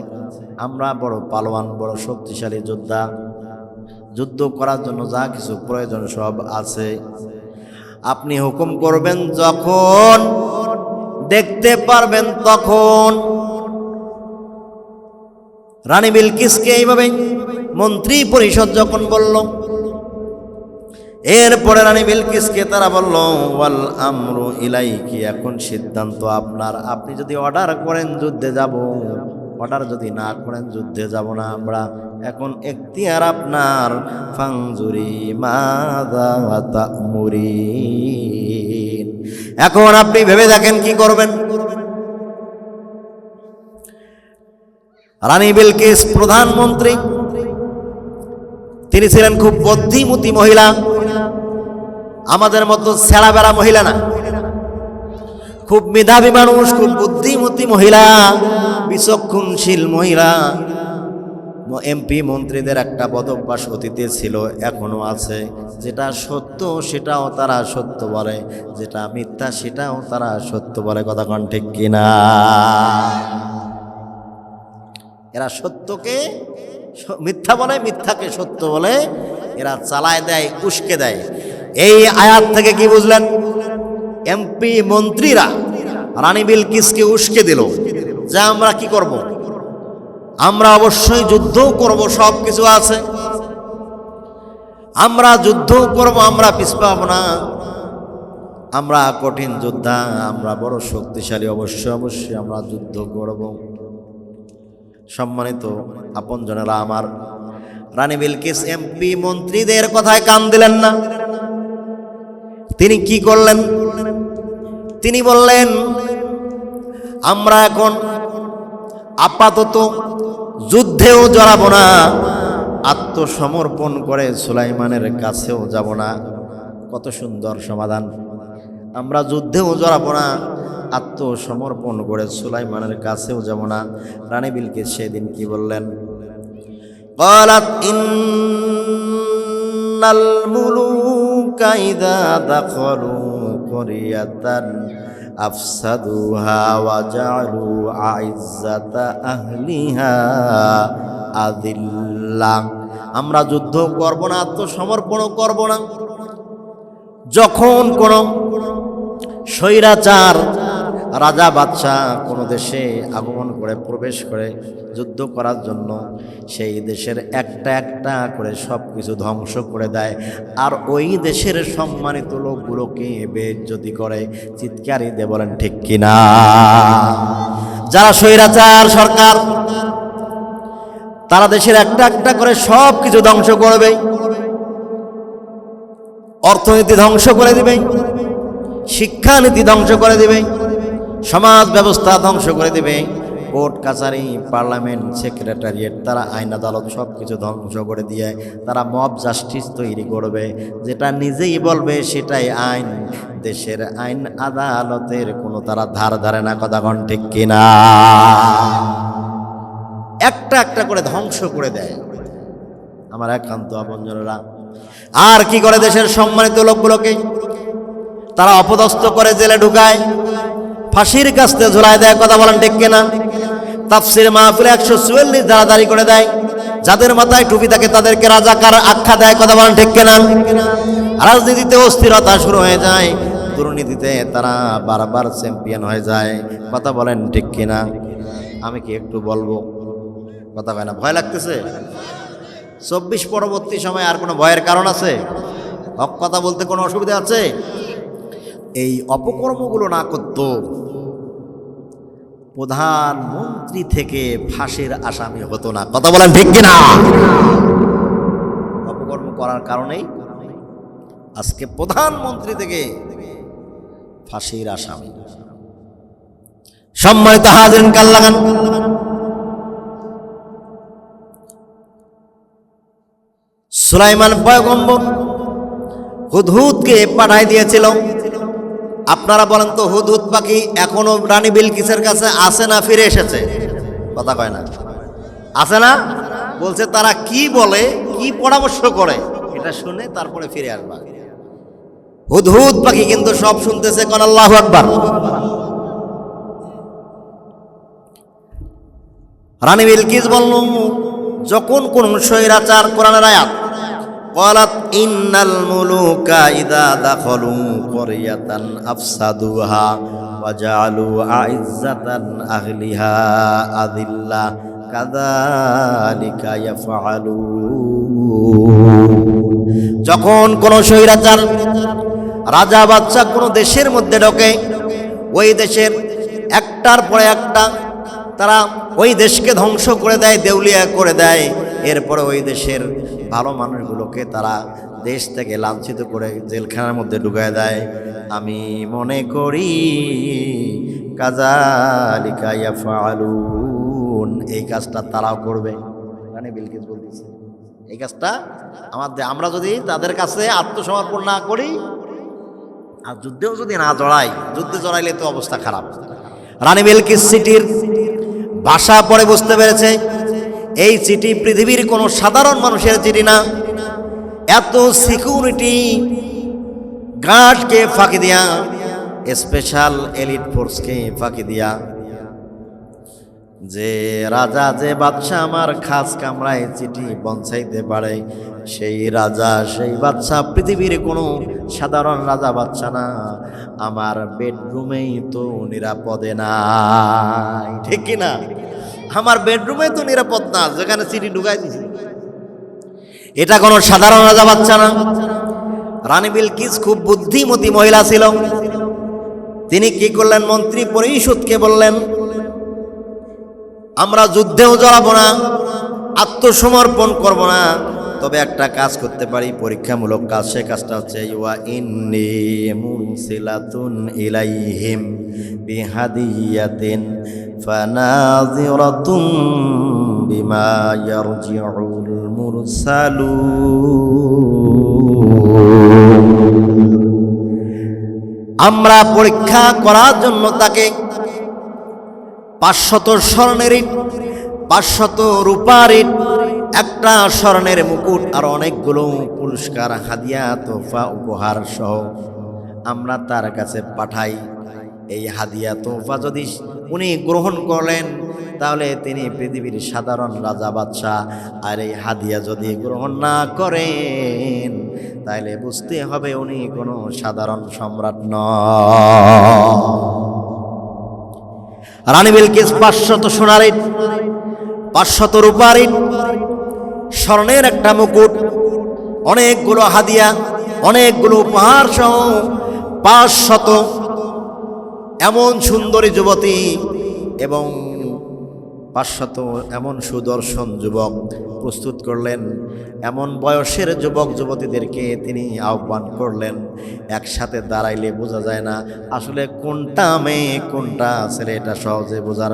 A: আমরা বড় পালোয়ান, বড় শক্তিশালী যোদ্ধা, যুদ্ধ করার জন্য যা কিছু প্রয়োজন সব আছে। আপনি হুকুম করবেন যখন, দেখতে পারবেন তখন। রানী বিলকিসকে এইভাবে মন্ত্রী পরিষদ যখন বলল, এরপরে রানী বিলকিসকে তারা বলল ওয়াল আমরু ইলাইকি, এখন সিদ্ধান্ত আপনার। আপনি যদি অর্ডার করেন যুদ্ধে যাব, অর্ডার যদি না করেন যুদ্ধে যাব না আমরা। এখন এখতিয়ার আপনার। ফানজুরি মাযা তা'মুরিন, এখন আপনি ভেবে দেখেন কি করবেন। রানী বিলকিস প্রধানমন্ত্রী, তিনি ছিলেন খুব বুদ্ধিমতী মহিলা, আমাদের মতো ছেঁড়া বেড়া মহিলা না, খুব মেধাবী মানুষ, খুব বুদ্ধিমতী মহিলা, বিচক্ষণশীল মহিলা। এমপি মন্ত্রীদের একটা বদভ্যাস অতীতে ছিল, এখনো আছে, যেটা সত্য সেটাও তারা সত্য বলে, যেটা মিথ্যা সেটাও তারা সত্য বলে। কথা কোন ঠিক কিনা? এরা সত্যকে মিথ্যা বলে, মিথ্যাকে সত্য বলে, এরা চালায় দেয়, উস্কে দেয়। এই আয়াত থেকে কি বুঝলেন? এমপি মন্ত্রীরা রানী বিলকিসকে উস্কে দিল যে আমরা কি করব, আমরা অবশ্যই যুদ্ধ করব, সব কিছু আছে, আমরা যুদ্ধ করব, আমরা পিছপাব না, আমরা কঠিন যোদ্ধা, আমরা বড় শক্তিশালী, অবশ্যই অবশ্যই আমরা যুদ্ধ করব। সম্মানিত আপনজনেরা আমার, রানী বিলকিস এমপি মন্ত্রীদের কথায় কান দিলেন না। তিনি কি করলেন? তিনি বললেন আমরা এখন আপাতত যুদ্ধেও জড়াবো না, আত্মসমর্পণ করে সুলাইমানের কাছেও যাব না। কত সুন্দর সমাধান! আমরা যুদ্ধেও জড়াবো না, আত্মসমর্পণ করে সুলাইমানের কাছেও যাব না। রানী বিলকিস সেদিন কি বললেন? ক্বালাত ইন্নাল মুলুকা ইযা দাখালু ক্বরিয়াতান আফসাদুহা ওয়া জা'আলু আ'iজ্জাতা আহলিহা আযিল্লা। আমরা যুদ্ধ করব না, আত্মসমর্পণও করব না। যখন কোন স্বৈরাচার রাজা বাদশাহ কোনো দেশে আগমন করে, প্রবেশ করে যুদ্ধ করার জন্য, সেই দেশের একটা একটা করে সব কিছু ধ্বংস করে দেয়, আর ওই দেশের সম্মানিত লোকগুলোকে বেইজ্জতি করে। চিৎকারই দিয়ে বলেন ঠিক কিনা? যারা স্বৈরাচার সরকার, তারা দেশের একটা একটা করে সব কিছু ধ্বংস করবে, অর্থনীতি ধ্বংস করে দিবে, শিক্ষানীতি ধ্বংস করে দিবে, সমাজ ব্যবস্থা ধ্বংস করে দিবে, কোর্ট কাছারি, পার্লামেন্ট, সেক্রেটারিয়েট, তারা আইন আদালত সব কিছু ধ্বংস করে দিয়ে তারা মব জাস্টিস তৈরি করবে, যেটা নিজেই বলবে সেটাই আইন। দেশের আইন আদালতের কোনো তারা ধার ধারে না। কথা কোন ঠিক কিনা? একটা একটা করে ধ্বংস করে দেয় আমার একান্ত আপনজনেরা। আর কি করে? দেশের সম্মানিত লোকগুলোকে তারা অপদস্থ করে জেলে ঢুকায়, ফাঁসির কাস্তে ঝুলায় দেয়। কথা বলেন ঠিক কিনা? তাফসীর মাহফিলে 144 ধারা জারি করে দেয়। যাদের মাথায় টুপি থাকে তাদেরকে রাজাকার আখ্যা দেয়। কথা বলেন ঠিক কিনা? রাজনীতিতে অস্থিরতা শুরু হয়ে যায়, দুর্নীতিতে তারা বারবার চ্যাম্পিয়ন হয়ে যায়। কথা বলেন ঠিক কিনা? আমি কি একটু বলবো? কথা হয় না, ভয় লাগতেছে? 24 পরবর্তী সময় আর কোনো ভয়ের কারণ আছে? হক কথা বলতে কোনো অসুবিধা আছে? এই অপকর্মগুলো না করত, প্রধানমন্ত্রী থেকে ফাঁসির আসামি হতো না। কথা বলেন ঠিক কিনা? অপকর্ম করার কারণেই আজকে প্রধানমন্ত্রী থেকে ফাঁসির আসামি। সম্মানিত হাজিরিন, কাল লাগান। সুলাইমান পয়গম্বর হুদহুদকে পাঠাই দিয়েছিল। আপনারা বলেন তো, হুদহুদ পাখি এখনো রানী বিলকিসের কাছে আছে না ফিরে এসেছে? কথা কয় না, আছে না? বলছে তারা কি বলে, কি পরামর্শ করে, এটা শুনে তারপরে ফিরে আসবা। হুদহুদ পাখি কিন্তু সব শুনতেছে। কোন আল্লাহু আকবার। রানী বিলকিস বলল, যখন কোন স্বৈরাচার, কোরআনের আয়াত, ক্বালাত ইন্নাল মুলুকা ইযা দাখালু ক্বরিয়াতান আফসাদুহা ওয়া জাআলু আইজ্জাতান আহলিহা আযিল্লা কাযালিকা ইয়াফআলুন। যখন কোন স্বৈরাচার, রাজা বাদশা কোন দেশের মধ্যে ঢোকে, ওই দেশের একটার পরে একটা তারা ওই দেশকে ধ্বংস করে দেয়, দেউলিয়া করে দেয়। এরপরে ওই দেশের ভালো মানুষগুলোকে তারা দেশ থেকে লাঞ্ছিত করে জেলখানার মধ্যে ঢুকায় দেয়। আমি মনে করি কাযালিকা ইয়াফআলুন, এই কাজটা তারাও করবে। রানী বিলকিস বলতেছে, এই কাজটা আমরা যদি তাদের কাছে আত্মসমর্পণ না করি আর যুদ্ধেও যদি না জড়াই, যুদ্ধে জড়াইলে তো অবস্থা খারাপ। রানী বিলকিস চিঠির ভাষা পরে বুঝতে পেরেছে এই চিঠি পৃথিবীর কোনো সাধারণ মানুষের চিঠি না। এত সিকিউরিটি গার্ডকে ফাঁকি দিয়া, স্পেশাল এলিট ফোর্সকে ফাঁকি দিয়া, যে রাজা, যে বাদশা আমার খাস কামরায় চিঠি পৌঁছাইতে পারে, সেই রাজা, সেই বাদশা পৃথিবীর কোনো সাধারণ রাজা বাদশা না, আমার বেডরুমেই তো নিরাপদে নাই। ঠিক কিনা? আমার বেডরুমে তো নিরাপদ না, যেখানে চিঠি ঢুকাই দিছে। এটা কোনো সাধারণ রাজা বাদশা না। রানী বিলকিস খুব বুদ্ধিমতী মহিলা ছিল। তিনি কি করলেন? মন্ত্রী পরিষদকে বললেন, আমরা যুদ্ধেও জড়াবো না, আত্মসমর্পণ করব না, তবে একটা কাজ করতে পারি, পরীক্ষামূলক কাজ। সে কাজটা হচ্ছে ওয়া ইন্নী মুরসিলাতুন ইলাইহিম বিহাদিয়াতিন ফানাযিরাতুন বিমা ইয়ারজিউল মুরসালুন। আমরা পরীক্ষা করার জন্য তাকে 500 স্বর্ণের ইট, 500 রূপার ইট, একটা স্বর্ণের মুকুট আর অনেকগুলো পুরস্কার, হাদিয়া, তোফা, উপহার সহ আমরা তার কাছে পাঠাই। এই হাদিয়া তোফা যদি উনি গ্রহণ করলেন তাহলে তিনি পৃথিবীর সাধারণ রাজা বাদশাহ, আর এই হাদিয়া যদি গ্রহণ না করেন তাহলে বুঝতে হবে উনি কোনো সাধারণ সম্রাট নয়। রানী বিলকিস 500 সোনার ইট, 500 রূপার ইট, স্বর্ণের একটা মুকুট, অনেকগুলো হাদিয়া, অনেকগুলো উপহার সহ 500 এমন সুন্দরী যুবতী এবং 500 এমন সুদর্শন যুবক প্রস্তুত করলেন। এমন বয়সের যুবক যুবতীদেরকে তিনি আহ্বান করলেন। একসাথে দাঁড়াইলে বোঝা যায় না আসলে কোনটা মেয়ে কোনটা ছেলে, এটা সহজে বোঝার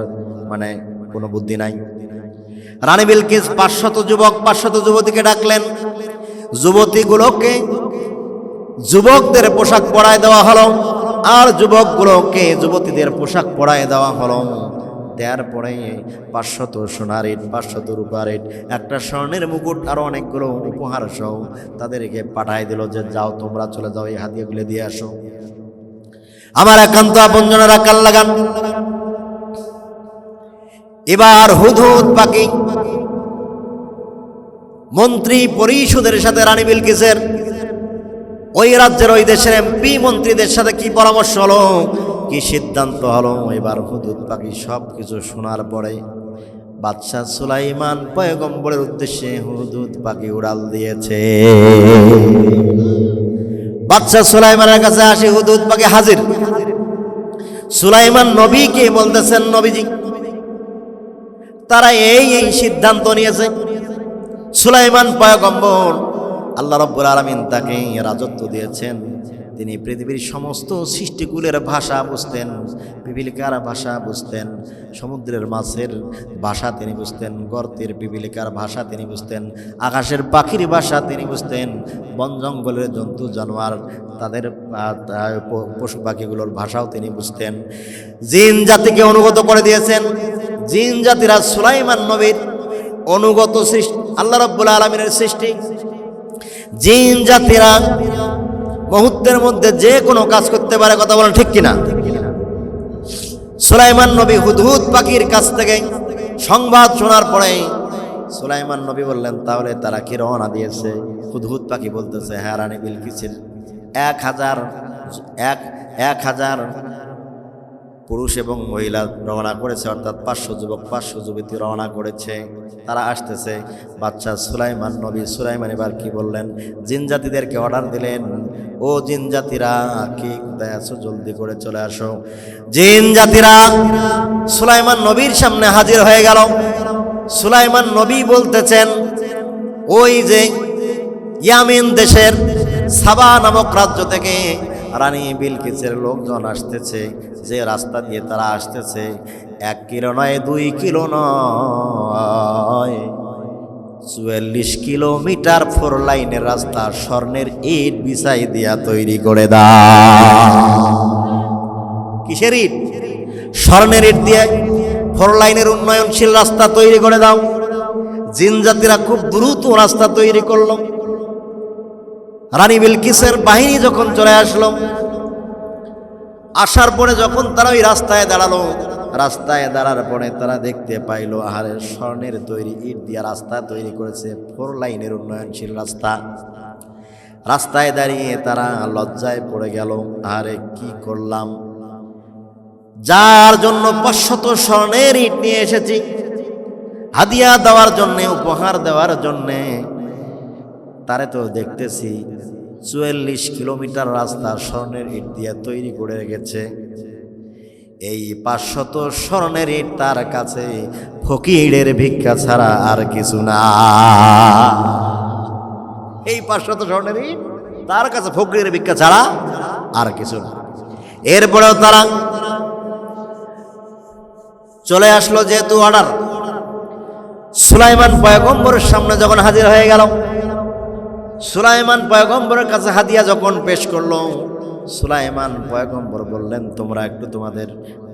A: মানে কোনো বুদ্ধি নাই। রানী বিলকিস 500 যুবক 500 যুবতীকে ডাকলেন। যুবতীগুলোকে যুবকদের পোশাক পরায় দেওয়া হলো, আর যুবকগুলোকে যুবতীদের পোশাক পরায় দেওয়া হলো। দেওয়ার পরে 500 সোনার ইট, 500 রূপার ইট, একটা স্বর্ণের মুকুট আর অনেকগুলো উপহার সহ তাদেরকে পাঠায় দিল যে যাও তোমরা চলে যাও, এই হাদিয়াগুলো দিয়ে আসো। আমার একান্ত আপনজনেরা কান লাগান। এবার হুদহুদ পাখি মন্ত্রী পরিষদের সাথে রানী বিলকিসের ওই রাজ্যের ওই দেশের এমপি মন্ত্রীদের সাথে কি পরামর্শ হলো, কি সিদ্ধান্ত হলো, এবার হুদহুদ পাখি সব কিছু শোনার পরে বাদশাহ সুলাইমান পয়গম্বরের উদ্দেশ্যে হুদহুদ পাখি উড়াল দিয়েছে। বাদশাহ সুলাইমানের কাছে আসি হুদহুদ পাখি হাজির। সুলাইমান নবীকে বলতেছেন, নবীজি তারা এই সিদ্ধান্ত নিয়েছে। সুলাইমান পয়গম্বর আল্লাহ রাব্বুল আলামিন তাকে রাজত্ব দিয়েছেন, তিনি পৃথিবীর সমস্ত সৃষ্টিকুলের ভাষা বুঝতেন, পিপিলিকার ভাষা বুঝতেন, সমুদ্রের মাছের ভাষা তিনি বুঝতেন, গর্তের পিপিলিকার ভাষা তিনি বুঝতেন, আকাশের পাখির ভাষা তিনি বুঝতেন, বন জঙ্গলের জন্তু জানোয়ার তাদের পশু পাখিগুলোর ভাষাও তিনি বুঝতেন। জিন জাতিকে অনুগত করে দিয়েছেন। জিন জাতিরা সুলাইমান নবীর অনুগত সৃষ্টি, আল্লাহ রাব্বুল আলামিনের সৃষ্টি। জিন জাতিরা মুহূর্তের মধ্যে যে কোনো কাজ করতে পারে, কথা বলেন ঠিক কিনা? সুলাইমান নবী হুদহুদ পাখির কাছ থেকে সংবাদ শোনার পরে সুলাইমান নবী বললেন, তাহলে তারা কি রওনা দিয়েছে? হুদহুদ পাখি বলতেছে, হ্যাঁ রানী বিলকিসের 1000 পুরুষ এবং মহিলা রওনা করেছে, অর্থাৎ 500 যুবক 500 যুবতী রওনা করেছে, তারা আসতেছে। বাদশাহ সুলাইমান নবী সুলাইমান এবার কি বললেন, জিন জাতিদেরকে অর্ডার দিলেন, ও জিন জাতিরা কি কোথায় আছো, জলদি করে চলে আসো। জিন জাতিরা সুলাইমান নবীর সামনে হাজির হয়ে গেল। সুলাইমান নবী বলতেছেন, ওই যে ইয়ামিন দেশের সাবা নামক রাজ্য থেকে রানী বিলকিসের লোকজন আসতেছে, যে রাস্তা দিয়ে তারা আসতেছে 1 কিলো নয় 2 কিলো নয় 44 কিলোমিটার 4 লাইনের রাস্তা স্বর্ণের ইট বিছাই দিয়া তৈরি করে দাও। কিসের ইট? স্বর্ণের ইট দিয়ে 4 লাইনের উন্নয়নশীল রাস্তা তৈরি করে দাও। জিন জাতিরা খুব দ্রুত রাস্তা তৈরি করলো। রানী বিলকিসের বাহিনী যখন চলে আসলো, আসার পরে যখন তারা ওই রাস্তায় দাঁড়ালো, রাস্তায় দাঁড়ার পরে তারা দেখতে পাইলো আহারে স্বর্ণের তৈরি ইট দিয়ে রাস্তা তৈরি করেছে, 4 লাইনের উন্নয়নশীল রাস্তা। রাস্তায় দাঁড়িয়ে তারা লজ্জায় পড়ে গেল, আহারে কি করলাম, যার জন্য 500 স্বর্ণের ইট নিয়ে এসেছি হাদিয়া দেওয়ার জন্যে, উপহার দেওয়ার জন্যে, তারে তো দেখতেছি 44 কিলোমিটার রাস্তা স্বর্ণের ইট দিয়ে তৈরি করে গেছে। এই 500 স্বর্ণের ইট তার কাছে ফকিরের ভিক্ষা ছাড়া আর কিছু না। এই 500 স্বর্ণের ইট তার কাছে ফকিরের ভিক্ষা ছাড়া আর কিছু না। এরপরেও তারা চলে আসলো, যেহেতু অর্ডার। সুলাইমান পয়গম্বরের সামনে যখন হাজির হয়ে গেল, সুলাইমান পয়গম্বরের কাছে হাদিয়া যখন পেশ করলো, সুলাইমান পয়গম্বর বললেন, তোমরা একটু তোমাদের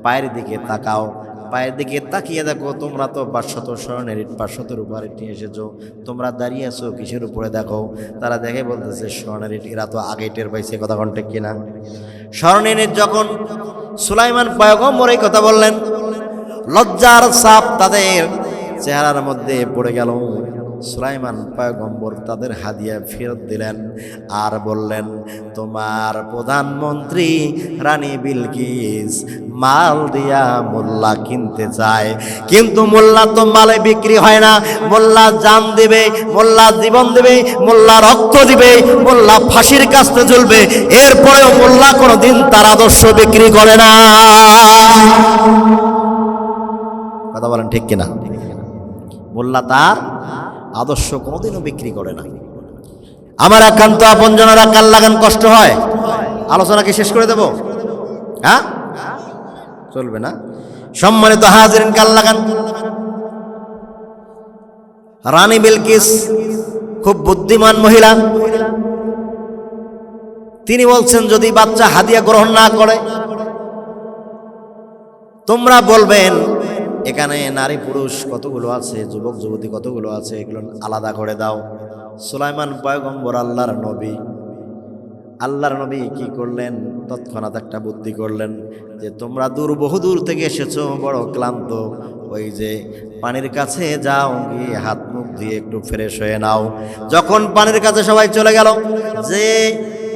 A: পায়ের দিকে তাকাও, পায়ের দিকে তাকিয়ে দেখো, তোমরা তো 500 স্বর্ণের ইট 500 উপরে নিয়ে এসেছো, তোমরা দাঁড়িয়ে আছো কিসের উপরে দেখো। তারা দেখে বলতেছে স্বর্ণের ইট, এরা তো আগে টের পাইছে, কথা কন্টেক কিনা। স্বর্ণের ইট যখন সুলাইমান পয়গম্বর এই কথা বললেন, লজ্জার ছাপ তাদের চেহারার মধ্যে পড়ে গেল। সুলাইমান পয়গম্বর তাদের হাদিয়া ফেরত দিলেন আর বললেন, তোমার প্রধানমন্ত্রী রানী বিলকিস মাল দিয়া মোল্লা কিনতে চায়, কিন্তু মোল্লা তো মালে বিক্রি হয় না। মোল্লা জান দিবে, মোল্লা জীবন দিবে, মোল্লা রক্ত দিবে, মোল্লা ফাঁসির কাছে ঝুলবে, এরপরেও মোল্লা কোনোদিন তার আদর্শ বিক্রি করে না। কথা বলেন ঠিক কিনা? মোল্লা তার আদর্শ কোনোদিনও বিক্রি করে না। আমার একান্ত আপনজনেরা কান লাগান, কষ্ট হয়। আলোচনা কি শেষ করে দেব? হ্যাঁ, চলবে না। সম্মানিত হাজিরিন, কান লাগান। রানী বিলকিস খুব বুদ্ধিমান মহিলা। তিনি বলছেন, যদি বাচ্চা হাদিয়া গ্রহণ না করে, তোমরা বলবেন এখানে নারী পুরুষ কতগুলো আছে, যুবক যুবতী কতগুলো আছে, এগুলো আলাদা করে দাও। সুলাইমান পয়গম্বর আল্লাহর নবী, আল্লাহর নবী কি করলেন, তৎক্ষণাৎ একটা বুদ্ধি করলেন যে তোমরা বহুদূর থেকে এসেছো, বড় ক্লান্ত, ওই যে পানির কাছে যাও, গিয়ে হাত মুখ ধুয়ে একটু ফ্রেশ হয়ে নাও। যখন পানির কাছে সবাই চলে গেল, যে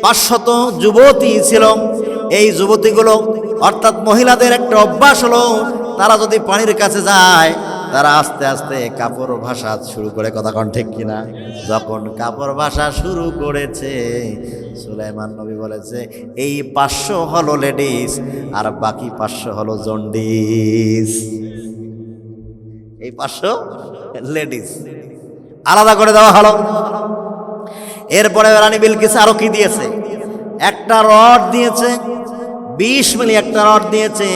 A: 500 যুবতী ছিল, এই যুবতীগুলো অর্থাৎ মহিলাদের একটা অভ্যাস হলো, তারা যদি পানির কাছে যায় তারা আস্তে আস্তে কাপড় ভাষা শুরু করে, কথা কোন ঠিক কিনা? যখন কাপড় ভাষা শুরু করেছে, সুলাইমান নবী বলেছে এই 500 হলো লেডিস আর বাকি 500 হলো জন্ডিস। এই 500 লেডিস আলাদা করে দেওয়া হলো। এরপরে রানী বিলকিস আরো কি দিয়েছে, একটা রড দিয়েছে, 20 মিলি একটা রড দিয়েছে,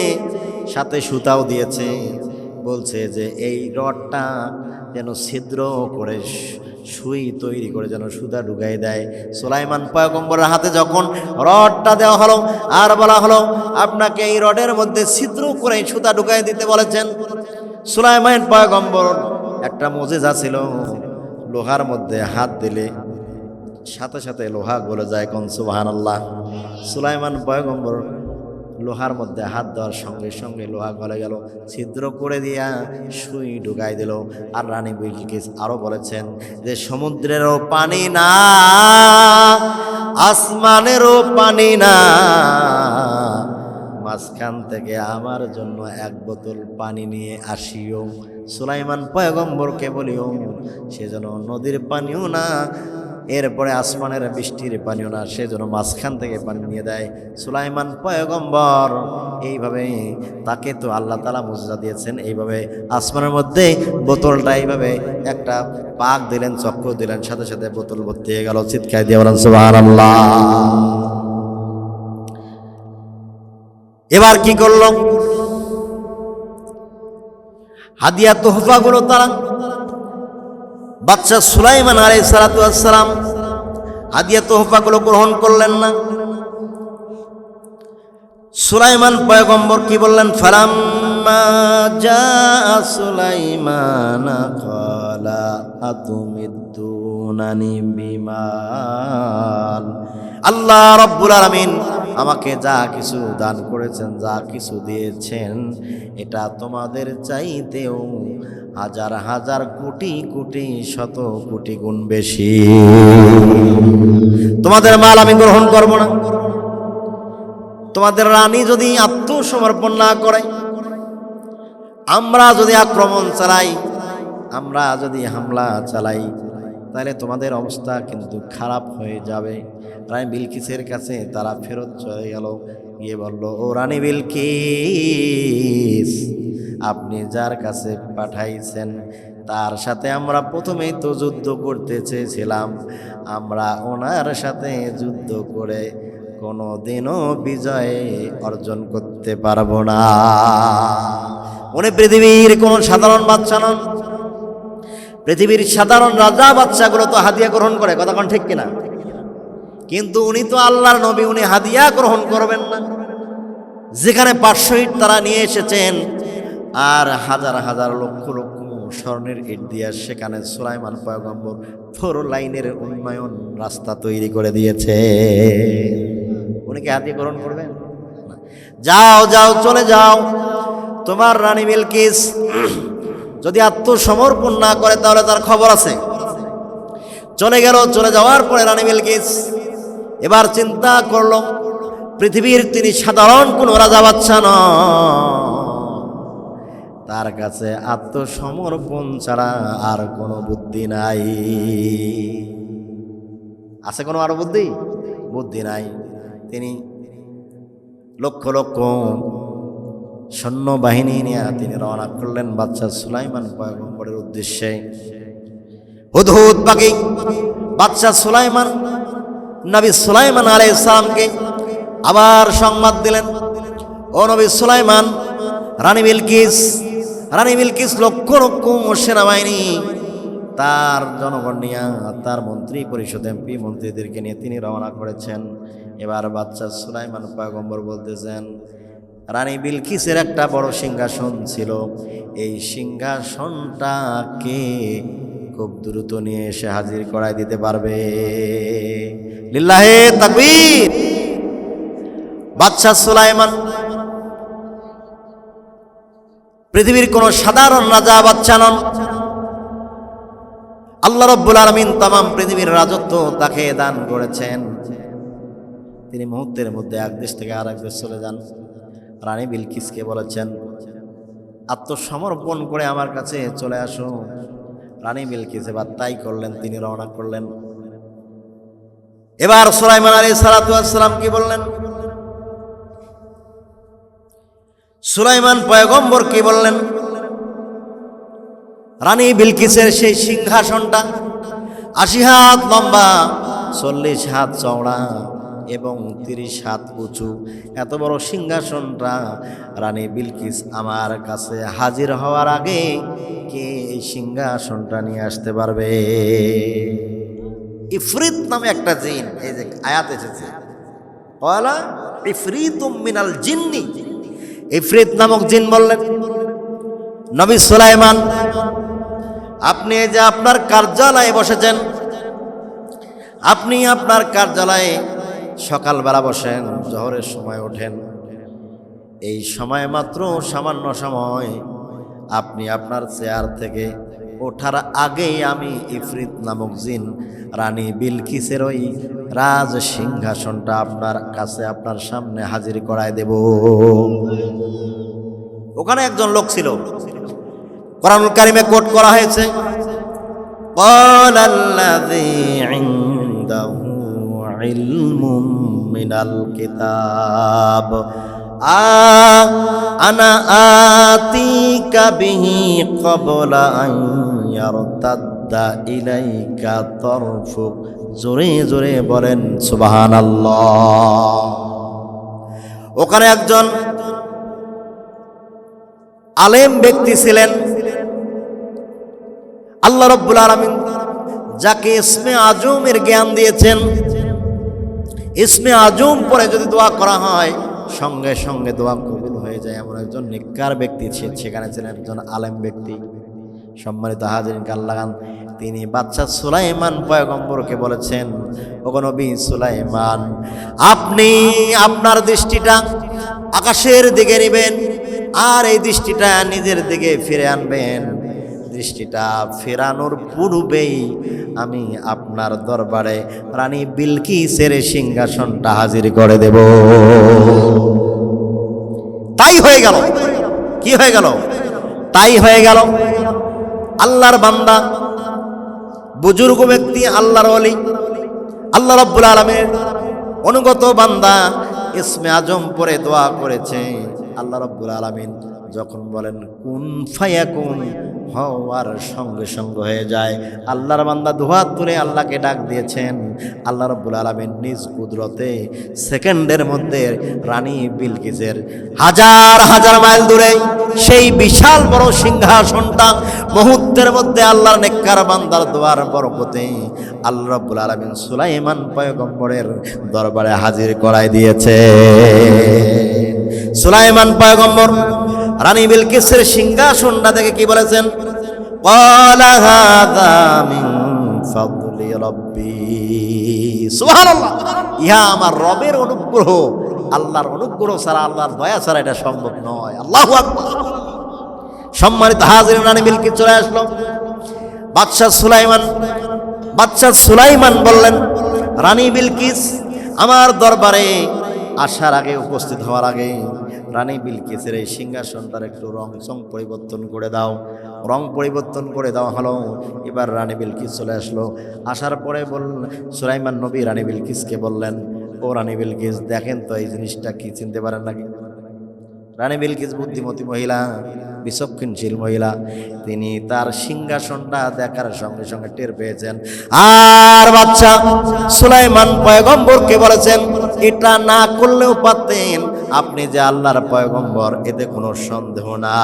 A: সাথে সুতাও দিয়েছে। বলছে যে এই রডটা যেন ছিদ্র করে সুই তৈরি করে যেন সুতা ঢুকাই দেয়। সুলাইমান পয়গম্বরের হাতে যখন রডটা দেওয়া হলো, আর বলা হলো আপনাকে এই রডের মধ্যে ছিদ্র করে সুতা ঢুকাই দিতে বলেছেন। সুলাইমান পয়গম্বর একটা মুজিজা ছিল, লোহার মধ্যে হাত দিলে সাথে সাথে লোহা গলে যায়, কোন সুবহানাল্লাহ। সুলাইমান পয়গম্বর লোহার মধ্যে হাত দেওয়ার সঙ্গে সঙ্গে লোহা গলে গেল, ছিদ্র করে দিয়া সুই ঢুকাই দিল। আর রানী বিলকিস আরো বলেছেন যে সমুদ্রেরও পানি না, আসমানেরও পানি না, মাঝখান থেকে আমার জন্য 1 বোতল পানি নিয়ে আসিও। সুলাইমান পয়গম্বরকে বলিও সে যেন নদীর পানিও না, এরপরে আসমানের বৃষ্টির পানিও না, সে যেন মাঝখান থেকে পানি নিয়ে দেয়। সুলাইমান পয়গম্বর এইভাবে, তাকে তো আল্লাহ তাআলা মুজিজা দিয়েছেন, এইভাবে আসমানের মধ্যে বোতলটা এইভাবে একটা পাক দিলেন, চক্র দিলেন, সাথে সাথে বোতল ভর্তি হয়ে গেল। চিৎকার দিয়ে বলেন সুবহানাল্লাহ। এবার কি করল, হাদিয়া তোহফাগুলো তারা বাদশা সুলাইমান আলাইহিস সালাতু ওয়াস সালাম হাদিয়া তোহফাগুলো গ্রহণ করলেন না। সুলাইমান পয়গম্বর কি বললেন, ফালাম্মা জাআ সুলাইমান ক্বালা আতুমিদ্দুনানি বিমাল। আল্লাহ রাব্বুল আলামিন আমাকে যা কিছু দান করেছেন, যা কিছু দিয়েছেন, এটা তোমাদের চাইতেও হাজার হাজার কোটি কোটি শত কোটি গুণ বেশি। তোমাদের মাল আমি গ্রহণ করব না। তোমাদের রানী যদি আত্মসমর্পণ না করে, আমরা যদি আক্রমণ চালাই, আমরা যদি হামলা চালাই, তাহলে তোমাদের অবস্থা কিন্তু খারাপ হয়ে যাবে। রানী বিলকিসের কাছে তারা ফেরত চলে গেল, গিয়ে বলল, ও রানী বিলকিস, আপনি যার কাছে পাঠাইছেন তার সাথে আমরা প্রথমেই তো যুদ্ধ করতে চেয়েছিলাম, আমরা ওনার সাথে যুদ্ধ করে কোনো দিনও বিজয় অর্জন করতে পারবো না। উনি পৃথিবীর কোনো সাধারণ বাচ্চা নন। পৃথিবীর সাধারণ রাজা বাচ্চাগুলো তো হাদিয়া গ্রহণ করে, কথা কোন ঠিক কিনা? কিন্তু উনি তো আল্লাহর নবী, উনি হাদিয়া গ্রহণ করবেন না। যেখানে 500 ইট তারা নিয়ে এসেছেন আর হাজার হাজার লক্ষ লক্ষ স্বর্ণের ইট দিয়া সেখানে সুলাইমান পয়গম্বর 4 লাইনের উন্নয়ন রাস্তা তৈরি করে দিয়েছে। উনি কি হাদিয়া গ্রহণ করবেন? যাও যাও, চলে যাও। তোমার রানী বিলকিস যদি আত্মসমর্পণ না করে তাহলে তার খবর আছে। চলে গেল। চলে যাওয়ার পরে রানী বিলকিস এবার চিন্তা করলো, পৃথিবীর তিনি সাধারণ কোনো রাজা বাচ্চা নন, তার কাছে আত্মসমর্পণ ছাড়া আর কোনো বুদ্ধি নাই। আছে কোনো আরো বুদ্ধি? বুদ্ধি নাই। তিনি লক্ষ লক্ষ সৈন্যবাহিনী নিয়ে তিনি রওনা করলেন বাদশা সুলাইমান পয়গম্বরের উদ্দেশ্যে। হুদহুদ পাখি বাদশা সুলাইমান নবী সুলাইমান আলাইহিস সালামকে আবার সংবাদ দিলেন, ও নবী সুলাইমান, রানী বিলকিস লক্ষ লক্ষ সেনাবাহিনী, তার জনগণ নিয়ে, তার মন্ত্রী পরিষদ এমপি মন্ত্রীদেরকে নিয়ে তিনি রওনা করেছেন। এবার বাদশা সুলাইমান পয়গম্বর বলতেছেন, রানী বিলকিসের একটা বড় সিংহাসন ছিল, এই সিংহাসনটাকে খুব দ্রুত নিয়ে এসে হাজির করাই দিতে পারবে? লিল্লাহে তাকবীর। বাদশাহ সুলাইমান পৃথিবীর কোন সাধারণ রাজা বাদশা নন। আল্লাহ রাব্বুল আলামিন তামাম পৃথিবীর রাজত্ব তাকে দান করেছেন। তিনি মুহূর্তের মধ্যে এক দেশ থেকে আরেক দেশ চলে যান। রানী বিলকিসকে বলেছেন, আত্মসমর্পণ করে আমার কাছে চলে আসো। রানী বিলকিস এবার তাই করলেন, তিনি রওনা করলেন। এবার সুলাইমান আলাইহিস সালাতু ওয়াস সালাম কি বললেন? সুলাইমান পয়গম্বর কি বললেন? রানী বিলকিসের সেই সিংহাসনটা ৮০ হাত লম্বা, ৪০ হাত চওড়া এবং ৩০ হাত উঁচু, এত বড় সিংহাসনটা রানী বিলকিস আমার কাছে হাজির হওয়ার আগে কে এই সিংহাসনটা নিয়ে আসতে পারবে? ইফরিত নামে একটা জিন, এই যে আয়াত এসেছে, ওয়ালা ইফরিতুম মিনাল জিন্নি, ইফরিত নামক জিন বললেন, নবী সুলাইমান আপনি যে আপনার কার্যালয়ে বসেছেন, আপনি আপনার কার্যালয়ে সকালবেলা বসেন, জোহরের সময় ওঠেন, এই সময় মাত্র সামান্য সময় আপনি আপনার চেয়ার থেকে ওঠার আগেই আমি ইফরিত নামক জিন রানী বিলকিসের ওই রাজ সিংহাসনটা আপনার কাছে আপনার সামনে হাজির করায় দেব। ওখানে একজন লোক ছিল, কোরআনুল কারিমে কোট করা হয়েছে, ক্বালাল্লাযী ইনদাহু ইলমুম মিনাল কিতাব আনা আতিকা বিহি ক্বাবলা আন ইয়ারতাদ্দা ইলাইকা তারফুক। জোরে জোরে বলেন সুবহানাল্লাহ। ওখানে একজন আলেম ব্যক্তি ছিলেন, আল্লাহ রাব্বুল আলামিন যাকে ইসমে আজমের জ্ঞান দিয়েছেন। ইসমে আজম পরে যদি দোয়া করা হয় সঙ্গে সঙ্গে দোয়া কবুল হয়ে যায়, এমন একজন নেককার ব্যক্তি সেখানে ছিলেন, একজন আলেম ব্যক্তি। সম্মানিত হাজিরিন কাল্লাগান, তিনি বাদশা সুলাইমান পয়গম্বরকে বলেছেন, ওগো নবী সুলাইমান, আপনি আপনার দৃষ্টিটা আকাশের দিকে নেবেন আর এই দৃষ্টিটা নিজের দিকে ফিরে আনবেন। দৃষ্টিটা ফেরানোর পূর্বেই আমি আপনার দরবারে রানী বিলকিসের সিংহাসনটা হাজির করে দেব। তাই হয়ে গেল। কি হয়ে গেল? তাই হয়ে গেল। আল্লাহর বান্দা, বুজুর্গ ব্যক্তি, আল্লাহর ওলি, আল্লাহ রাব্বুল আলামিনের অনুগত বান্দা ইসমে আজম পরে দোয়া করেছে। আল্লাহ রাব্বুল আলামিন যখন বলেন কুন ফায়াকুন, হওয়ার সঙ্গে সঙ্গে হয়ে যায়। আল্লাহর বান্দা দুহাত তুলে আল্লাহকে ডাক দিয়েছেন। আল্লাহ রাব্বুল আলামিন নিজ কুদরতে সেকেন্ডের মধ্যে রানী বিলকিসের হাজার হাজার মাইল দূরে সেই বিশাল বড় সিংহাসনটা মুহূর্তের মধ্যে আল্লাহর নেককার বান্দার দোয়ার বরকতে আল্লাহ রাব্বুল আলামিন সুলাইমান পয়গম্বরের দরবারে হাজির করাই দিয়েছে। সুলাইমান পয়গম্বর রানী বিলকিসের সিংহাসনটা দেখে কি বলেছেন? ক্বালা হাযা মিন ফাদলি রাব্বি। সুবহানাল্লাহ, ইহা আমার রবের অনুগ্রহ। আল্লাহর অনুগ্রহ ছাড়া, আল্লাহর দয়া ছাড়া এটা সম্ভব নয়। আল্লাহু আকবার। সম্মানিত হাজিরিন, রানী বিলকিস চলে আসলো। বাদশা সুলাইমান বললেন, রানী বিলকিস আমার দরবারে আসার আগে, উপস্থিত হওয়ার আগে রানী বিলকিসের এই সিংহাসনটার একটু রং পরিবর্তন করে দাও। রং পরিবর্তন করে দেওয়া হলো। এবার রানী বিলকিস চলে আসলো। আসার পরে সুলাইমান নবী রানী বিলকিসকে বললেন, ও রানী বিলকিস, দেখেন তো এই জিনিসটা কি, চিনতে পারেন নাকি? রানী বিলকিস বুদ্ধিমতী মহিলা, বিচক্ষণশীল মহিলা, তিনি তার সিংহাসনটা দেখার সঙ্গে সঙ্গে টের পেয়েছেন। আর বাদশা সুলাইমান পয়গম্বরকে বলেছেন, এটা না করলেও পারতেন, আপনি যে আল্লাহর পয়গম্বর এতে কোনো সন্দেহ না।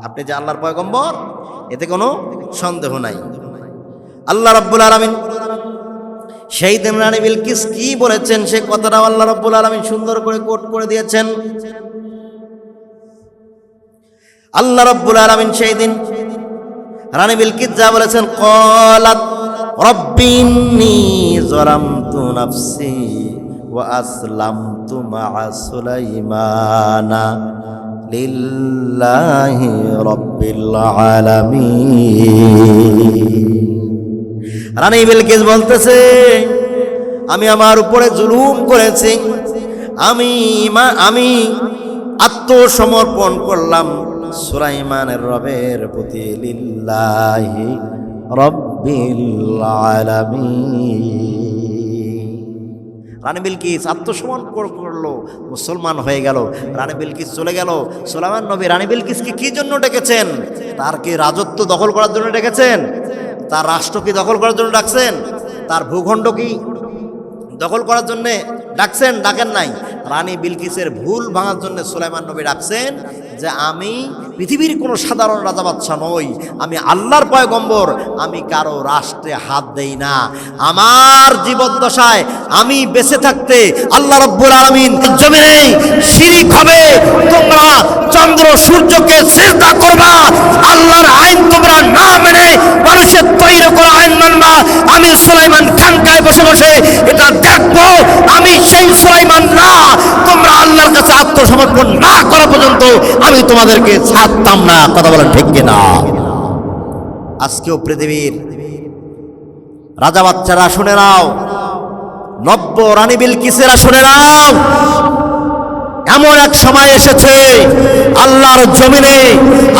A: আপনি যে আল্লাহর পয়গম্বর এতে কোনো সন্দেহ নাই। আল্লাহ রাব্বুল আলামিন সেই দিন রানী বিলকিস কি বলেছেন সে কথাটা আল্লাহ রাব্বুল আলামিন সুন্দর করে কোট করে দিয়েছেন। আল্লাহ রাব্বুল আলামিন সেই দিন রানী বিলকিস যা বলেছেন, ক্বালাত রব্বি ইন্নী যালামতু নাফসি ওয়া আসলামতু মা'a সুলাইমানা লিল্লাহি রাব্বিল আলামিন। রানী বিলকিস বলতেছে, আমি আমার উপরে জুলুম করেছি, আমি আত্মসমর্পণ করলাম সুলাইমানের রবের প্রতি, লিল্লাহি রাব্বিল আলামিন। রানী বিলকিস আত্মসমর্পণ করলো, মুসলমান হয়ে গেল। রানী বিলকিস চলে গেল। সুলাইমান নবী রানী বিলকিসকে কি জন্য ডেকেছেন? তার কি রাজত্ব দখল করার জন্য ডেকেছেন? তার রাষ্ট্র কি দখল করার জন্য ডাকছেন? তার ভূখণ্ড কি দখল করার জন্য ডাকছেন? ডাকেন নাই। রানী বিলকিসের ভুল ভাঙার জন্য সুলাইমান নবী ডাকছেন যে আমি পৃথিবীর কোনো সাধারণ রাজা বাদশা নই, আমি আল্লাহর পয়গম্বর, আমি কারো রাষ্ট্রে হাত দেই না। আমার জীবদ্দশায় আমি বেঁচে থাকতে আল্লাহ রাব্বুল আলামিন জমিনে শিরিক হবে, তোমরা চন্দ্র সূর্যকে সিজদা করবা, আল্লাহর আইন তোমরা না মেনে মানুষের তৈরি করা আইন মানবা। আমি সুলাইমান খানকায় বসে বসে এটা দেখবো, আমি সেই সুলাইমান না। তোমরা আল্লাহর কাছে আত্মসমর্পণ না করা পর্যন্ত আমি তোমাদেরকে ছাড়তাম না। কথা বলেন ঠিক কিনা? আজকেও পৃথিবীর রাজা বাচ্চারা শুনে নাও, নব্য রানী বিলকিসেরা শুনে নাও, এমন এক সময় এসেছে আল্লাহর জমিনে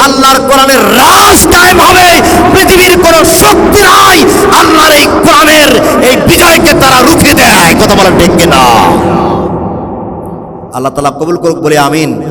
A: আল্লাহর কোরআনের রাজ কায়েম হবে। পৃথিবীর কোন শক্তি নাই আল্লাহর এই কোরআনের এই বিজয়কে তারা রুখে দেয়। কথা বলেন ঠিক কিনা? আল্লাহ তাআলা কবুল করুক বলে আমিন।